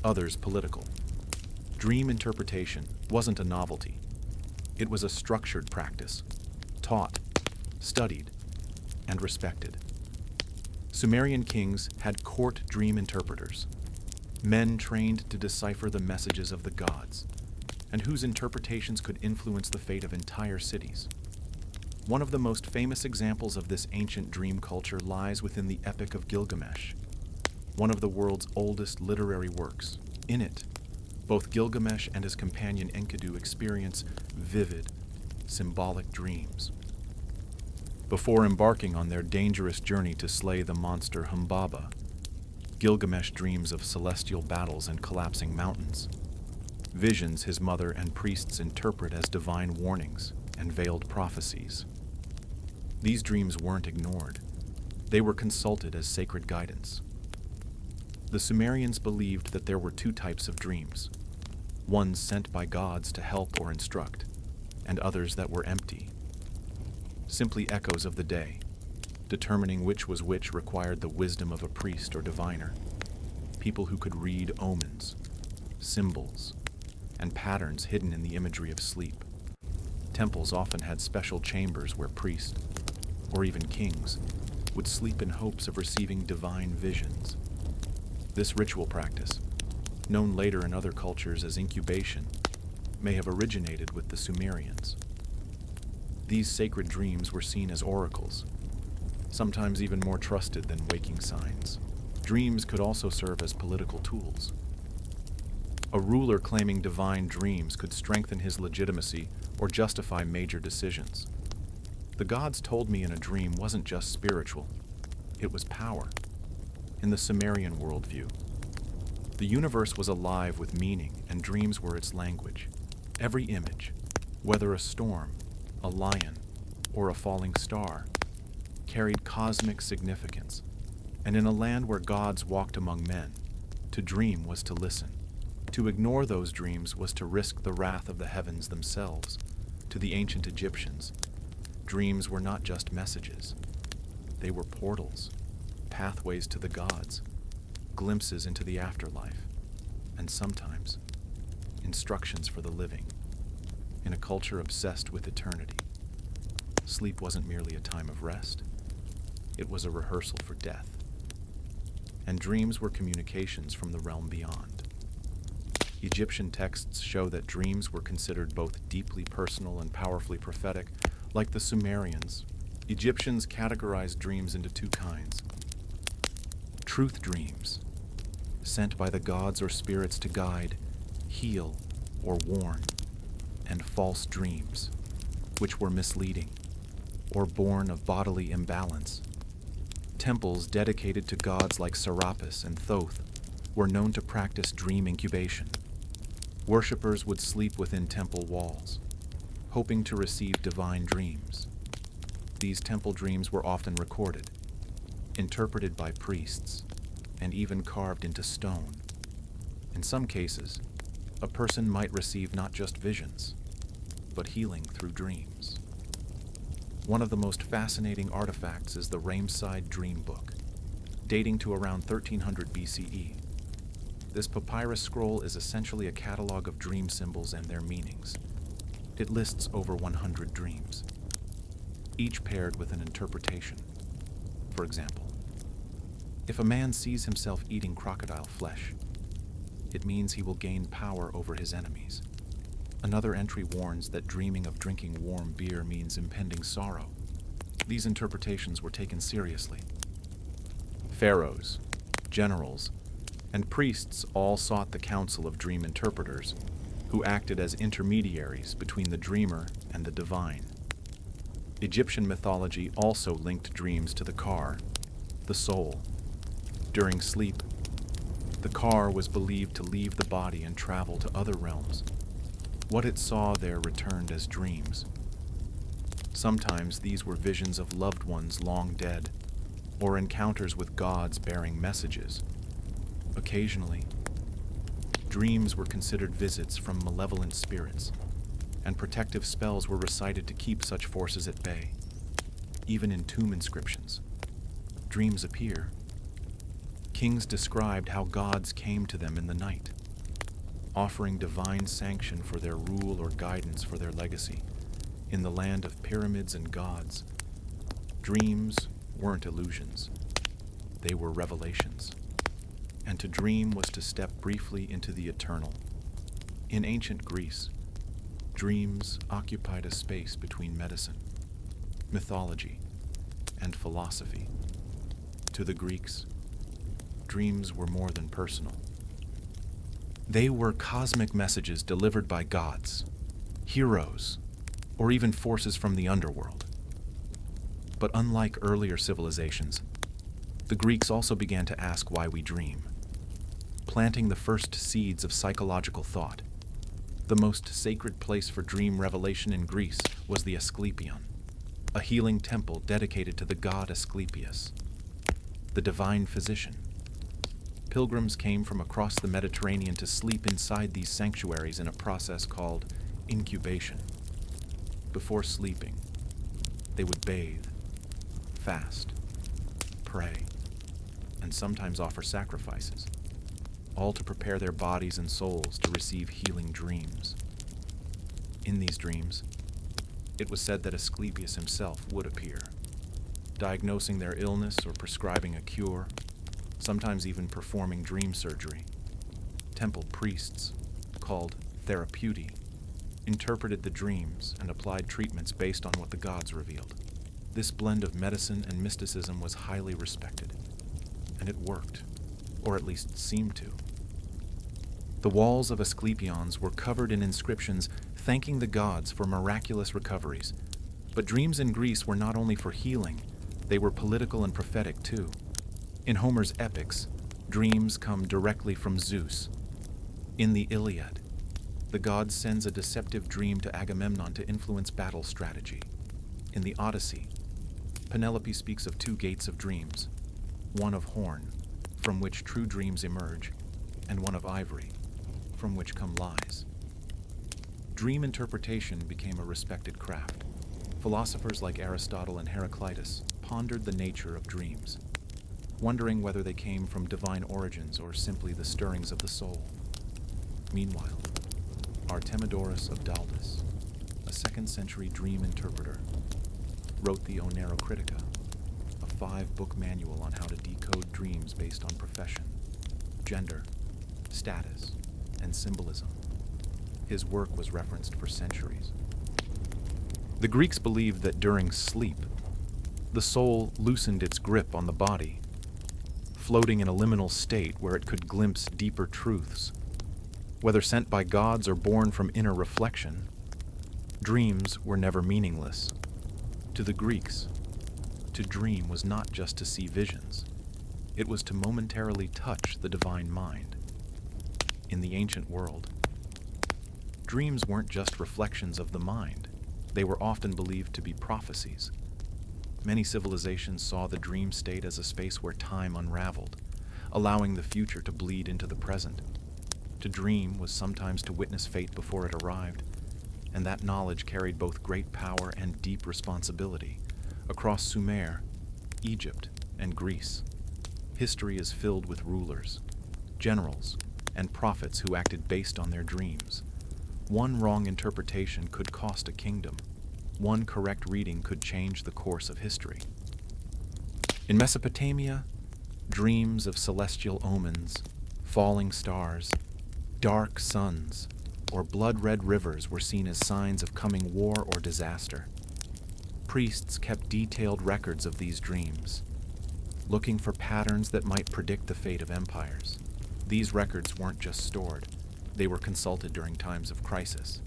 others political. Dream interpretation wasn't a novelty. It was a structured practice, taught, studied, and respected. Sumerian kings had court dream interpreters, men trained to decipher the messages of the gods, and whose interpretations could influence the fate of entire cities. One of the most famous examples of this ancient dream culture lies within the Epic of Gilgamesh, one of the world's oldest literary works. In it, both Gilgamesh and his companion Enkidu experience vivid, symbolic dreams. Before embarking on their dangerous journey to slay the monster Humbaba, Gilgamesh dreams of celestial battles and collapsing mountains, visions his mother and priests interpret as divine warnings and veiled prophecies. These dreams weren't ignored. They were consulted as sacred guidance. The Sumerians believed that there were two types of dreams, ones sent by gods to help or instruct, and others that were empty, simply echoes of the day. Determining which was which required the wisdom of a priest or diviner, people who could read omens, symbols, and patterns hidden in the imagery of sleep. Temples often had special chambers where priests, or even kings, would sleep in hopes of receiving divine visions. This ritual practice, known later in other cultures as incubation, may have originated with the Sumerians. These sacred dreams were seen as oracles, sometimes even more trusted than waking signs. Dreams could also serve as political tools. A ruler claiming divine dreams could strengthen his legitimacy or justify major decisions. The gods told me in a dream wasn't just spiritual, it was power. In the Sumerian worldview, the universe was alive with meaning, and dreams were its language. Every image, whether a storm, a lion, or a falling star, carried cosmic significance, and in a land where gods walked among men, to dream was to listen. To ignore those dreams was to risk the wrath of the heavens themselves. To the ancient Egyptians, dreams were not just messages. They were portals, pathways to the gods, glimpses into the afterlife, and sometimes instructions for the living. In a culture obsessed with eternity, sleep wasn't merely a time of rest. It was a rehearsal for death. And dreams were communications from the realm beyond. Egyptian texts show that dreams were considered both deeply personal and powerfully prophetic. Like the Sumerians, Egyptians categorized dreams into two kinds: truth dreams, sent by the gods or spirits to guide, heal, or warn, and false dreams, which were misleading, or born of bodily imbalance. Temples dedicated to gods like Serapis and Thoth were known to practice dream incubation. Worshippers would sleep within temple walls, hoping to receive divine dreams. These temple dreams were often recorded, interpreted by priests, and even carved into stone. In some cases, a person might receive not just visions, but healing through dreams. One of the most fascinating artifacts is the Ramesside Dream Book, dating to around 1300 BCE. This papyrus scroll is essentially a catalog of dream symbols and their meanings. It lists over 100 dreams, each paired with an interpretation. For example, if a man sees himself eating crocodile flesh, it means he will gain power over his enemies. Another entry warns that dreaming of drinking warm beer means impending sorrow. These interpretations were taken seriously. Pharaohs, generals, and priests all sought the counsel of dream interpreters, who acted as intermediaries between the dreamer and the divine. Egyptian mythology also linked dreams to the Ka, the soul. During sleep, the Ka was believed to leave the body and travel to other realms. What it saw there returned as dreams. Sometimes these were visions of loved ones long dead, or encounters with gods bearing messages. Occasionally, dreams were considered visits from malevolent spirits, and protective spells were recited to keep such forces at bay. Even in tomb inscriptions, dreams appear. Kings described how gods came to them in the night. offering divine sanction for their rule or guidance for their legacy. In the land of pyramids and gods, dreams weren't illusions. They were revelations. And to dream was to step briefly into the eternal. In ancient Greece, dreams occupied a space between medicine, mythology, and philosophy. To the Greeks, dreams were more than personal. They were cosmic messages delivered by gods, heroes, or even forces from the underworld. But unlike earlier civilizations, the Greeks also began to ask why we dream, planting the first seeds of psychological thought. The most sacred place for dream revelation in Greece was the Asclepion, a healing temple dedicated to the god Asclepius, the divine physician. Pilgrims came from across the Mediterranean to sleep inside these sanctuaries in a process called incubation. Before sleeping, they would bathe, fast, pray, and sometimes offer sacrifices, all to prepare their bodies and souls to receive healing dreams. In these dreams, it was said that Asclepius himself would appear, diagnosing their illness or prescribing a cure, sometimes even performing dream surgery. Temple priests, called therapeuti, interpreted the dreams and applied treatments based on what the gods revealed. This blend of medicine and mysticism was highly respected, and it worked, or at least seemed to. The walls of Asclepions were covered in inscriptions thanking the gods for miraculous recoveries. But dreams in Greece were not only for healing, they were political and prophetic too. In Homer's epics, dreams come directly from Zeus. In the Iliad, the god sends a deceptive dream to Agamemnon to influence battle strategy. In the Odyssey, Penelope speaks of two gates of dreams, one of horn, from which true dreams emerge, and one of ivory, from which come lies. Dream interpretation became a respected craft. Philosophers like Aristotle and Heraclitus pondered the nature of dreams, wondering whether they came from divine origins or simply the stirrings of the soul. Meanwhile, Artemidorus of Daldis, a 2nd century dream interpreter, wrote the Oneirocritica, a 5-book manual on how to decode dreams based on profession, gender, status, and symbolism. His work was referenced for centuries. The Greeks believed that during sleep, the soul loosened its grip on the body, floating in a liminal state where it could glimpse deeper truths. Whether sent by gods or born from inner reflection, dreams were never meaningless. To the Greeks, to dream was not just to see visions. It was to momentarily touch the divine mind. In the ancient world, dreams weren't just reflections of the mind. They were often believed to be prophecies. Many civilizations saw the dream state as a space where time unraveled, allowing the future to bleed into the present. To dream was sometimes to witness fate before it arrived, and that knowledge carried both great power and deep responsibility. Across Sumer, Egypt, and Greece, history is filled with rulers, generals, and prophets who acted based on their dreams. One wrong interpretation could cost a kingdom. One correct reading could change the course of history. In Mesopotamia, dreams of celestial omens, falling stars, dark suns, or blood-red rivers were seen as signs of coming war or disaster. Priests kept detailed records of these dreams, looking for patterns that might predict the fate of empires. These records weren't just stored, they were consulted during times of crisis.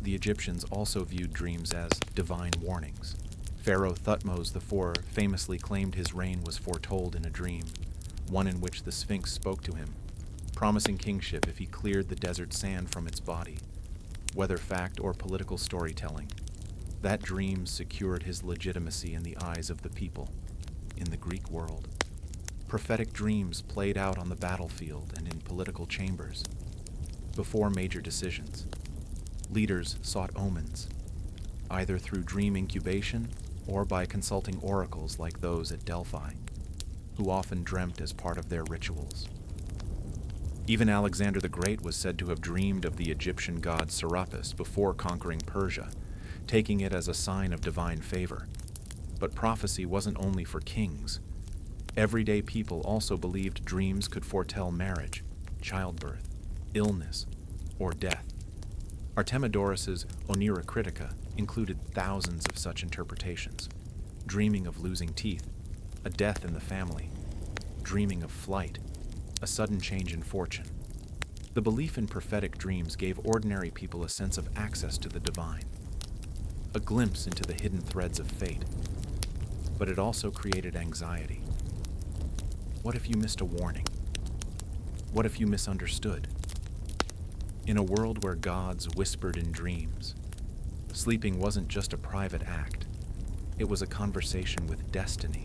The Egyptians also viewed dreams as divine warnings. Pharaoh Thutmose IV famously claimed his reign was foretold in a dream, one in which the Sphinx spoke to him, promising kingship if he cleared the desert sand from its body. Whether fact or political storytelling, that dream secured his legitimacy in the eyes of the people. In the Greek world, prophetic dreams played out on the battlefield and in political chambers. Before major decisions, leaders sought omens, either through dream incubation or by consulting oracles like those at Delphi, who often dreamt as part of their rituals. Even Alexander the Great was said to have dreamed of the Egyptian god Serapis before conquering Persia, taking it as a sign of divine favor. But prophecy wasn't only for kings. Everyday people also believed dreams could foretell marriage, childbirth, illness, or death. Artemidorus's Onira Critica included thousands of such interpretations, dreaming of losing teeth, a death in the family, dreaming of flight, a sudden change in fortune. The belief in prophetic dreams gave ordinary people a sense of access to the divine, a glimpse into the hidden threads of fate. But it also created anxiety. What if you missed a warning? What if you misunderstood? In a world where gods whispered in dreams, sleeping wasn't just a private act. It was a conversation with destiny.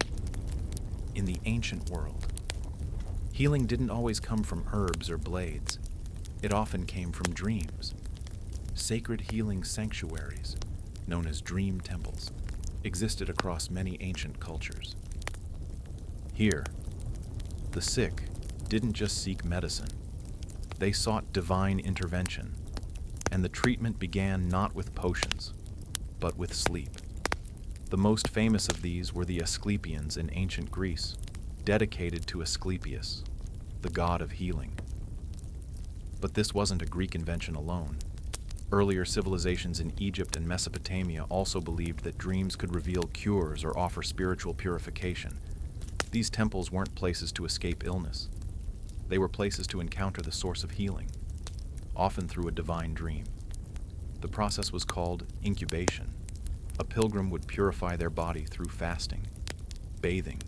In the ancient world, healing didn't always come from herbs or blades. It often came from dreams. Sacred healing sanctuaries, known as dream temples, existed across many ancient cultures. Here, the sick didn't just seek medicine. They sought divine intervention, and the treatment began not with potions, but with sleep. The most famous of these were the Asclepians in ancient Greece, dedicated to Asclepius, the god of healing. But this wasn't a Greek invention alone. Earlier civilizations in Egypt and Mesopotamia also believed that dreams could reveal cures or offer spiritual purification. These temples weren't places to escape illness. They were places to encounter the source of healing, often through a divine dream. The process was called incubation. A pilgrim would purify their body through fasting, bathing,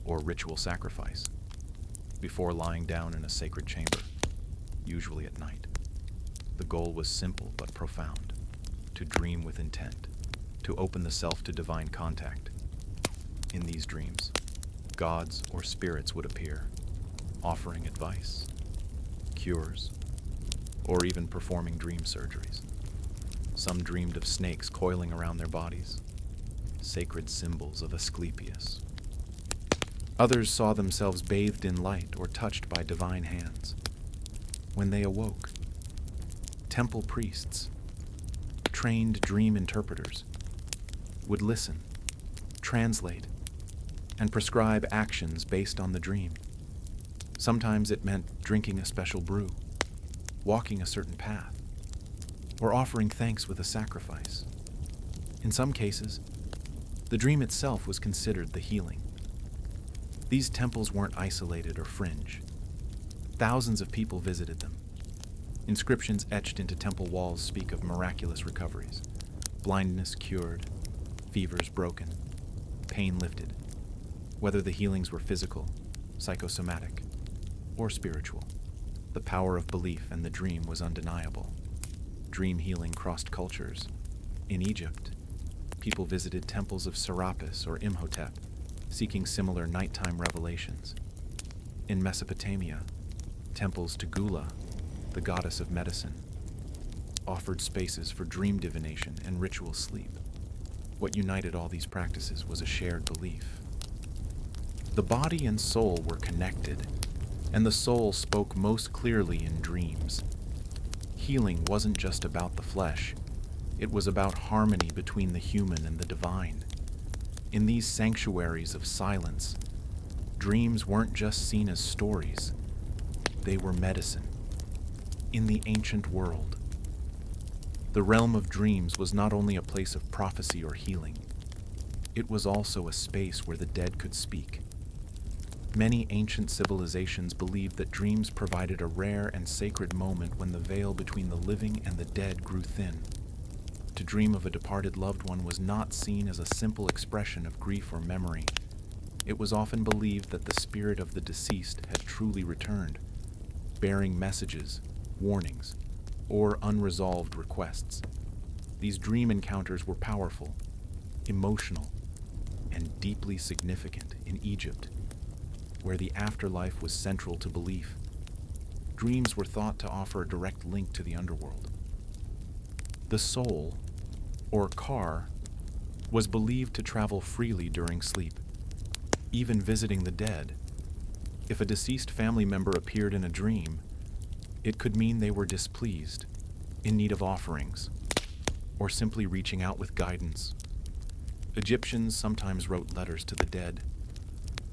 or ritual sacrifice, before lying down in a sacred chamber, usually at night. The goal was simple but profound: to dream with intent, to open the self to divine contact. In these dreams, gods or spirits would appear, offering advice, cures, or even performing dream surgeries. Some dreamed of snakes coiling around their bodies, sacred symbols of Asclepius. Others saw themselves bathed in light or touched by divine hands. When they awoke, temple priests, trained dream interpreters, would listen, translate, and prescribe actions based on the dream. Sometimes it meant drinking a special brew, walking a certain path, or offering thanks with a sacrifice. In some cases, the dream itself was considered the healing. These temples weren't isolated or fringe. Thousands of people visited them. Inscriptions etched into temple walls speak of miraculous recoveries: blindness cured, fevers broken, pain lifted. Whether the healings were physical, psychosomatic, or spiritual, the power of belief and the dream was undeniable. Dream healing crossed cultures. In Egypt, people visited temples of Serapis or Imhotep, seeking similar nighttime revelations. In Mesopotamia, temples to Gula, the goddess of medicine, offered spaces for dream divination and ritual sleep. What united all these practices was a shared belief. The body and soul were connected, and the soul spoke most clearly in dreams. Healing wasn't just about the flesh, it was about harmony between the human and the divine. In these sanctuaries of silence, dreams weren't just seen as stories, they were medicine. In the ancient world, the realm of dreams was not only a place of prophecy or healing, it was also a space where the dead could speak. Many ancient civilizations believed that dreams provided a rare and sacred moment when the veil between the living and the dead grew thin. To dream of a departed loved one was not seen as a simple expression of grief or memory. It was often believed that the spirit of the deceased had truly returned, bearing messages, warnings, or unresolved requests. These dream encounters were powerful, emotional, and deeply significant. In Egypt, where the afterlife was central to belief, dreams were thought to offer a direct link to the underworld. The soul, or car, was believed to travel freely during sleep, even visiting the dead. If a deceased family member appeared in a dream, It could mean they were displeased, in need of offerings, or simply reaching out with guidance. Egyptians sometimes wrote letters to the dead,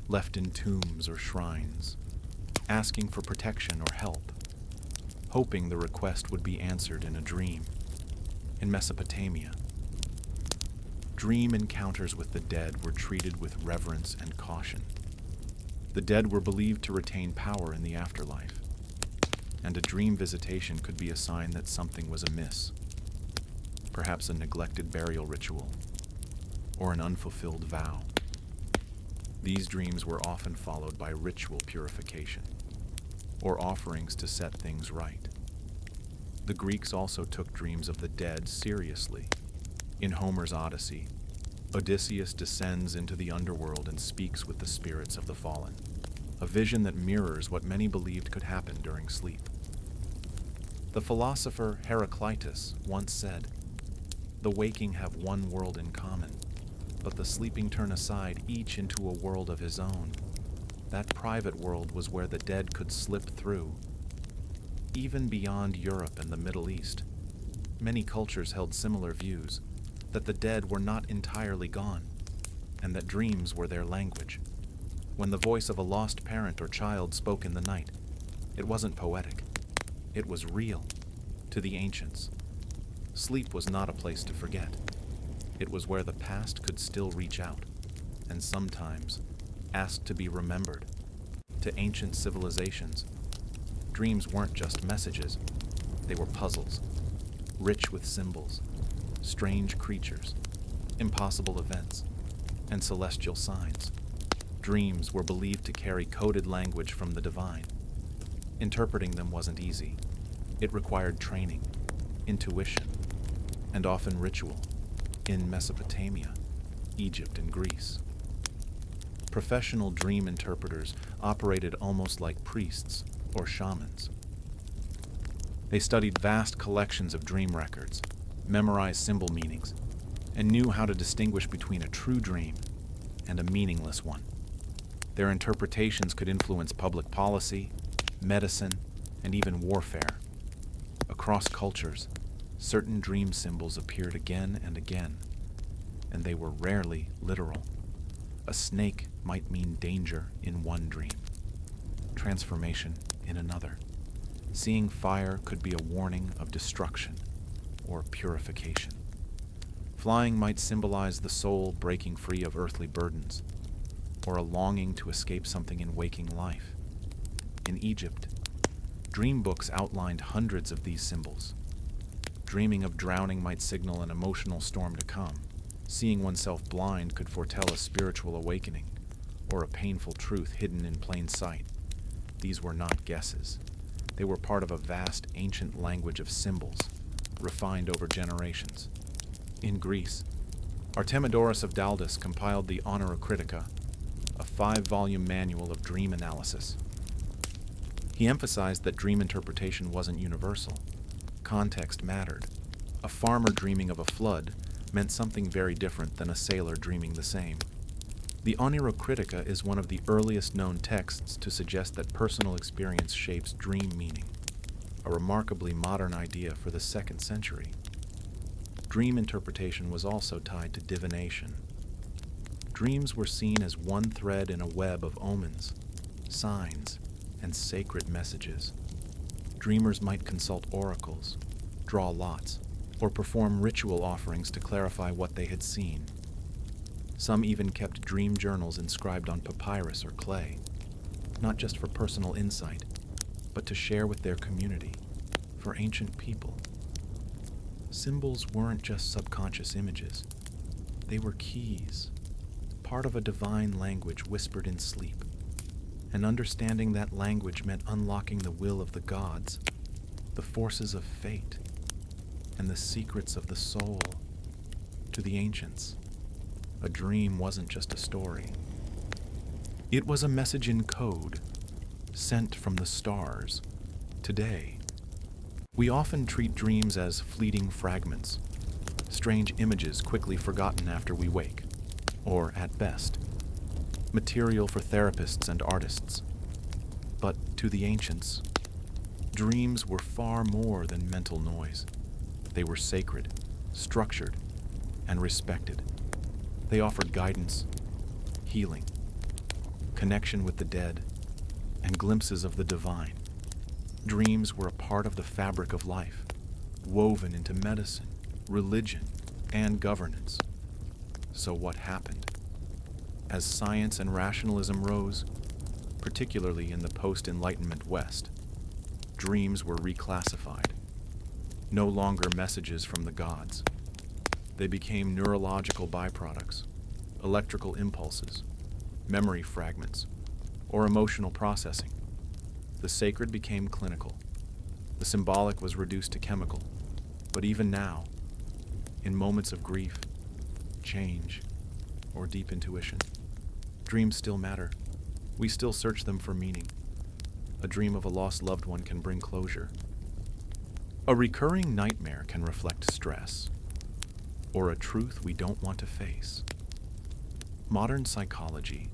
left in tombs or shrines, asking for protection or help, hoping the request would be answered in a dream. In Mesopotamia, dream encounters with the dead were treated with reverence and caution. The dead were believed to retain power in the afterlife, and a dream visitation could be a sign that something was amiss, perhaps a neglected burial ritual or an unfulfilled vow. These dreams were often followed by ritual purification or offerings to set things right. The Greeks also took dreams of the dead seriously. In Homer's Odyssey, Odysseus descends into the underworld and speaks with the spirits of the fallen, a vision that mirrors what many believed could happen during sleep. The philosopher Heraclitus once said, "The waking have one world in common, but the sleeping turn aside each into a world of his own. That private world was where the dead could slip through." Even beyond Europe and the Middle East, many cultures held similar views, that the dead were not entirely gone, and that dreams were their language. When the voice of a lost parent or child spoke in the night, it wasn't poetic. It was real to the ancients. Sleep was not a place to forget. It was where the past could still reach out, and sometimes ask to be remembered. To ancient civilizations, dreams weren't just messages, they were puzzles, rich with symbols, strange creatures, impossible events, and celestial signs. Dreams were believed to carry coded language from the divine. Interpreting them wasn't easy. It required training, intuition, and often ritual in Mesopotamia, Egypt, and Greece. Professional dream interpreters operated almost like priests or shamans. They studied vast collections of dream records, memorized symbol meanings, and knew how to distinguish between a true dream and a meaningless one. Their interpretations could influence public policy, medicine, and even warfare. Across cultures, certain dream symbols appeared again and again, and they were rarely literal. A snake might mean danger in one dream, transformation in another. Seeing fire could be a warning of destruction or purification. Flying might symbolize the soul breaking free of earthly burdens, or a longing to escape something in waking life. In Egypt, dream books outlined hundreds of these symbols. Dreaming of drowning might signal an emotional storm to come. Seeing oneself blind could foretell a spiritual awakening, or a painful truth hidden in plain sight. These were not guesses. They were part of a vast ancient language of symbols, refined over generations. In Greece, Artemidorus of Daldis compiled the Oneirocritica, a 5-volume manual of dream analysis. He emphasized that dream interpretation wasn't universal. Context mattered. A farmer dreaming of a flood meant something very different than a sailor dreaming the same. The Oneirocritica is one of the earliest known texts to suggest that personal experience shapes dream meaning, a remarkably modern idea for the 2nd century. Dream interpretation was also tied to divination. Dreams were seen as one thread in a web of omens, signs, and sacred messages. Dreamers might consult oracles, draw lots, or perform ritual offerings to clarify what they had seen. Some even kept dream journals inscribed on papyrus or clay, not just for personal insight, but to share with their community, for ancient people. Symbols weren't just subconscious images. They were keys, part of a divine language whispered in sleep. And understanding that language meant unlocking the will of the gods, the forces of fate, and the secrets of the soul. To the ancients, a dream wasn't just a story. It was a message in code, sent from the stars. Today, we often treat dreams as fleeting fragments, strange images quickly forgotten after we wake, or, at best, material for therapists and artists. But to the ancients, Dreams were far more than mental noise. They were sacred, structured, and respected. They offered guidance, healing, connection with the dead, and glimpses of the divine. Dreams were a part of the fabric of life, woven into medicine, religion, and governance. So what happened? As science and rationalism rose, particularly in the post-Enlightenment West, dreams were reclassified. No longer messages from the gods. They became neurological byproducts, electrical impulses, memory fragments, or emotional processing. The sacred became clinical. The symbolic was reduced to chemical. But even now, in moments of grief, change, or deep intuition, dreams still matter. We still search them for meaning. A dream of a lost loved one can bring closure. A recurring nightmare can reflect stress, or a truth we don't want to face. Modern psychology,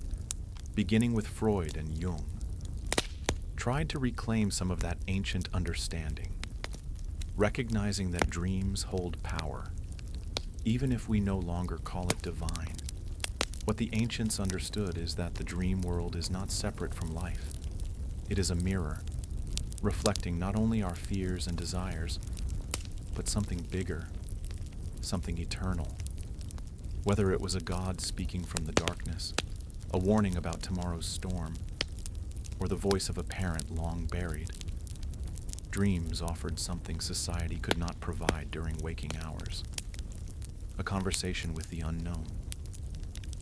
beginning with Freud and Jung, tried to reclaim some of that ancient understanding, recognizing that dreams hold power, even if we no longer call it divine. What the ancients understood is that the dream world is not separate from life. It is a mirror, reflecting not only our fears and desires, but something bigger, something eternal. Whether it was a god speaking from the darkness, a warning about tomorrow's storm, or the voice of a parent long buried, dreams offered something society could not provide during waking hours. A conversation with the unknown.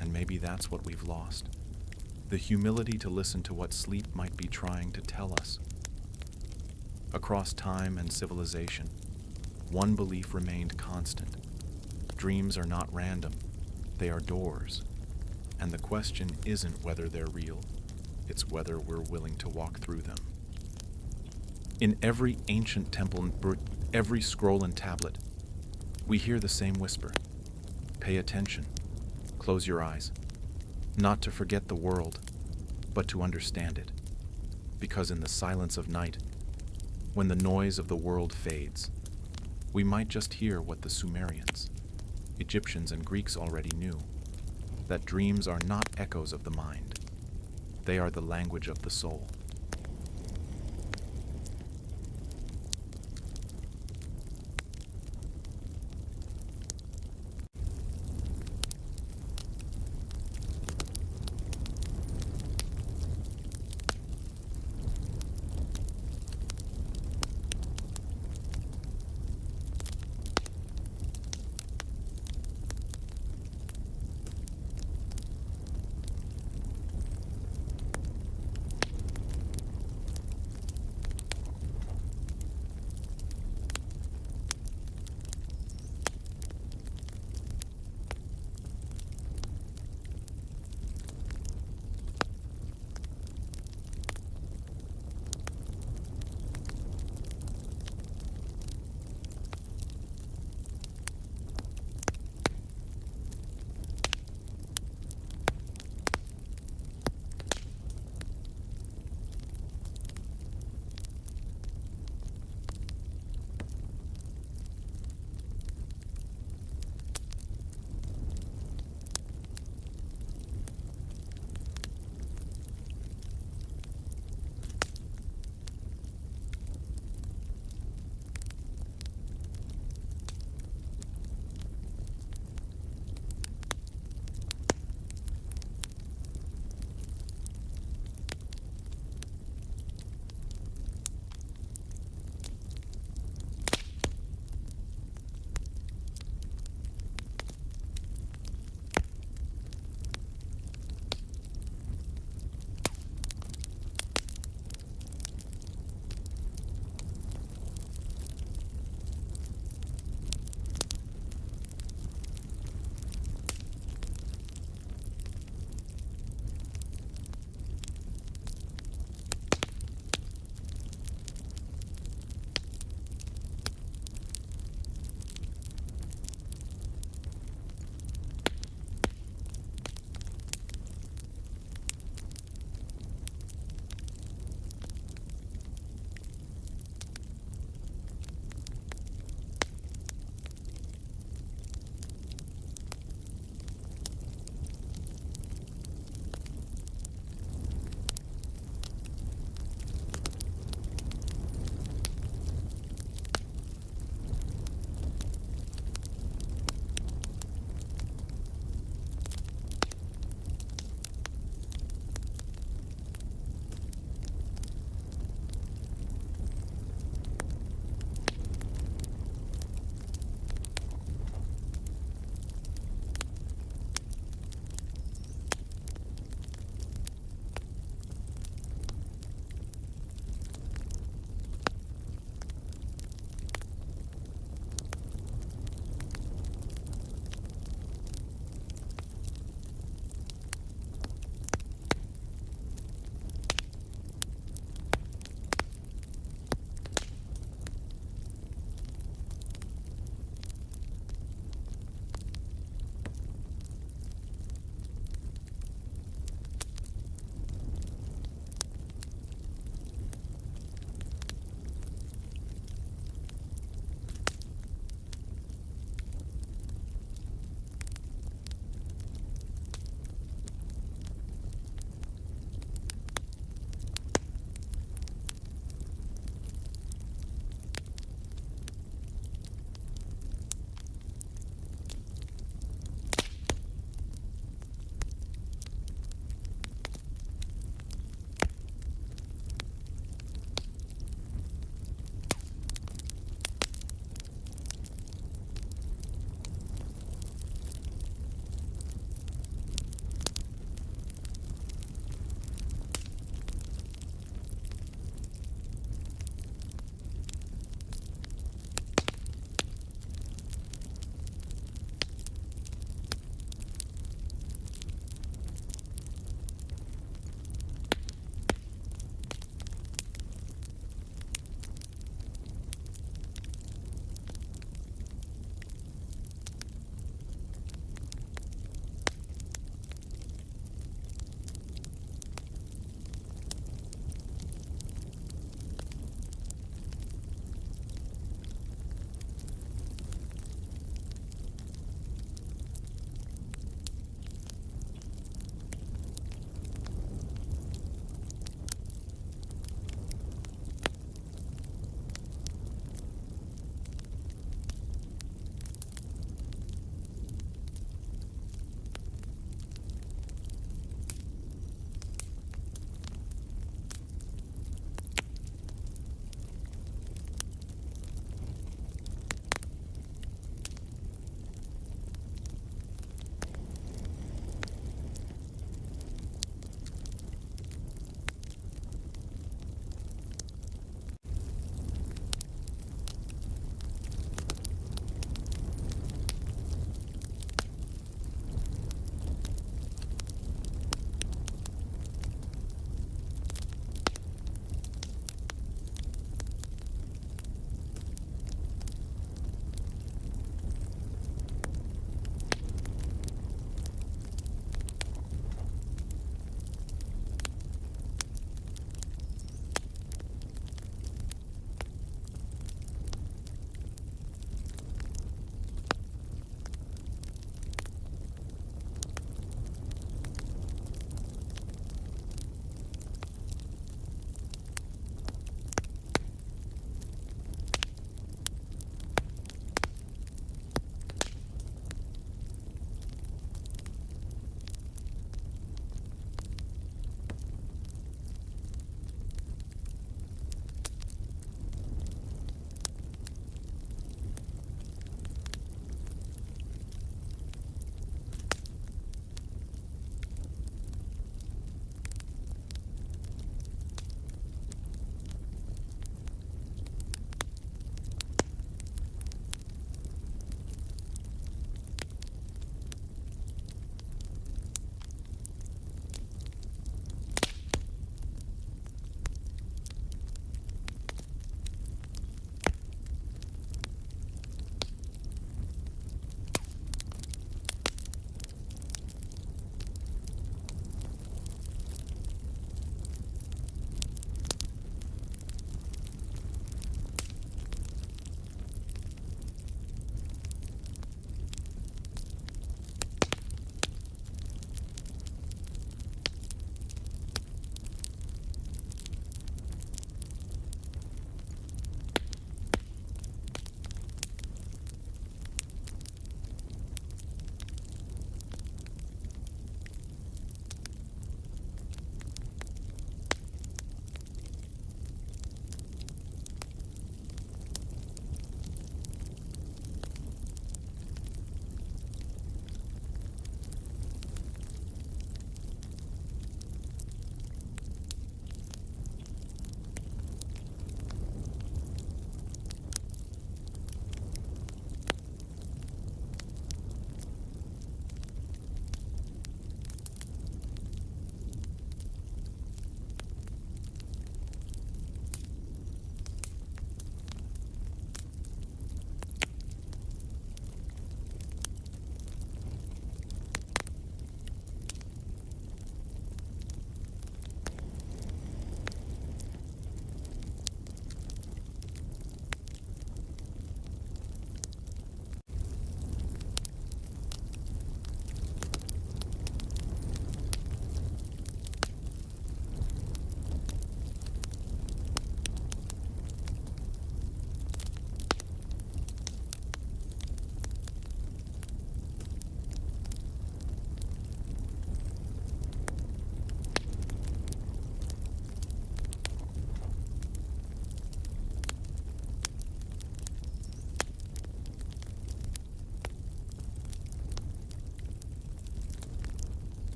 And maybe that's what we've lost. The humility to listen to what sleep might be trying to tell us. Across time and civilization, one belief remained constant. Dreams are not random. They are doors. And the question isn't whether they're real. It's whether we're willing to walk through them. In every ancient temple, every scroll and tablet, we hear the same whisper. Pay attention. Close your eyes. Not to forget the world, but to understand it. Because in the silence of night, when the noise of the world fades, we might just hear what the Sumerians, Egyptians, and Greeks already knew, that dreams are not echoes of the mind. They are the language of the soul.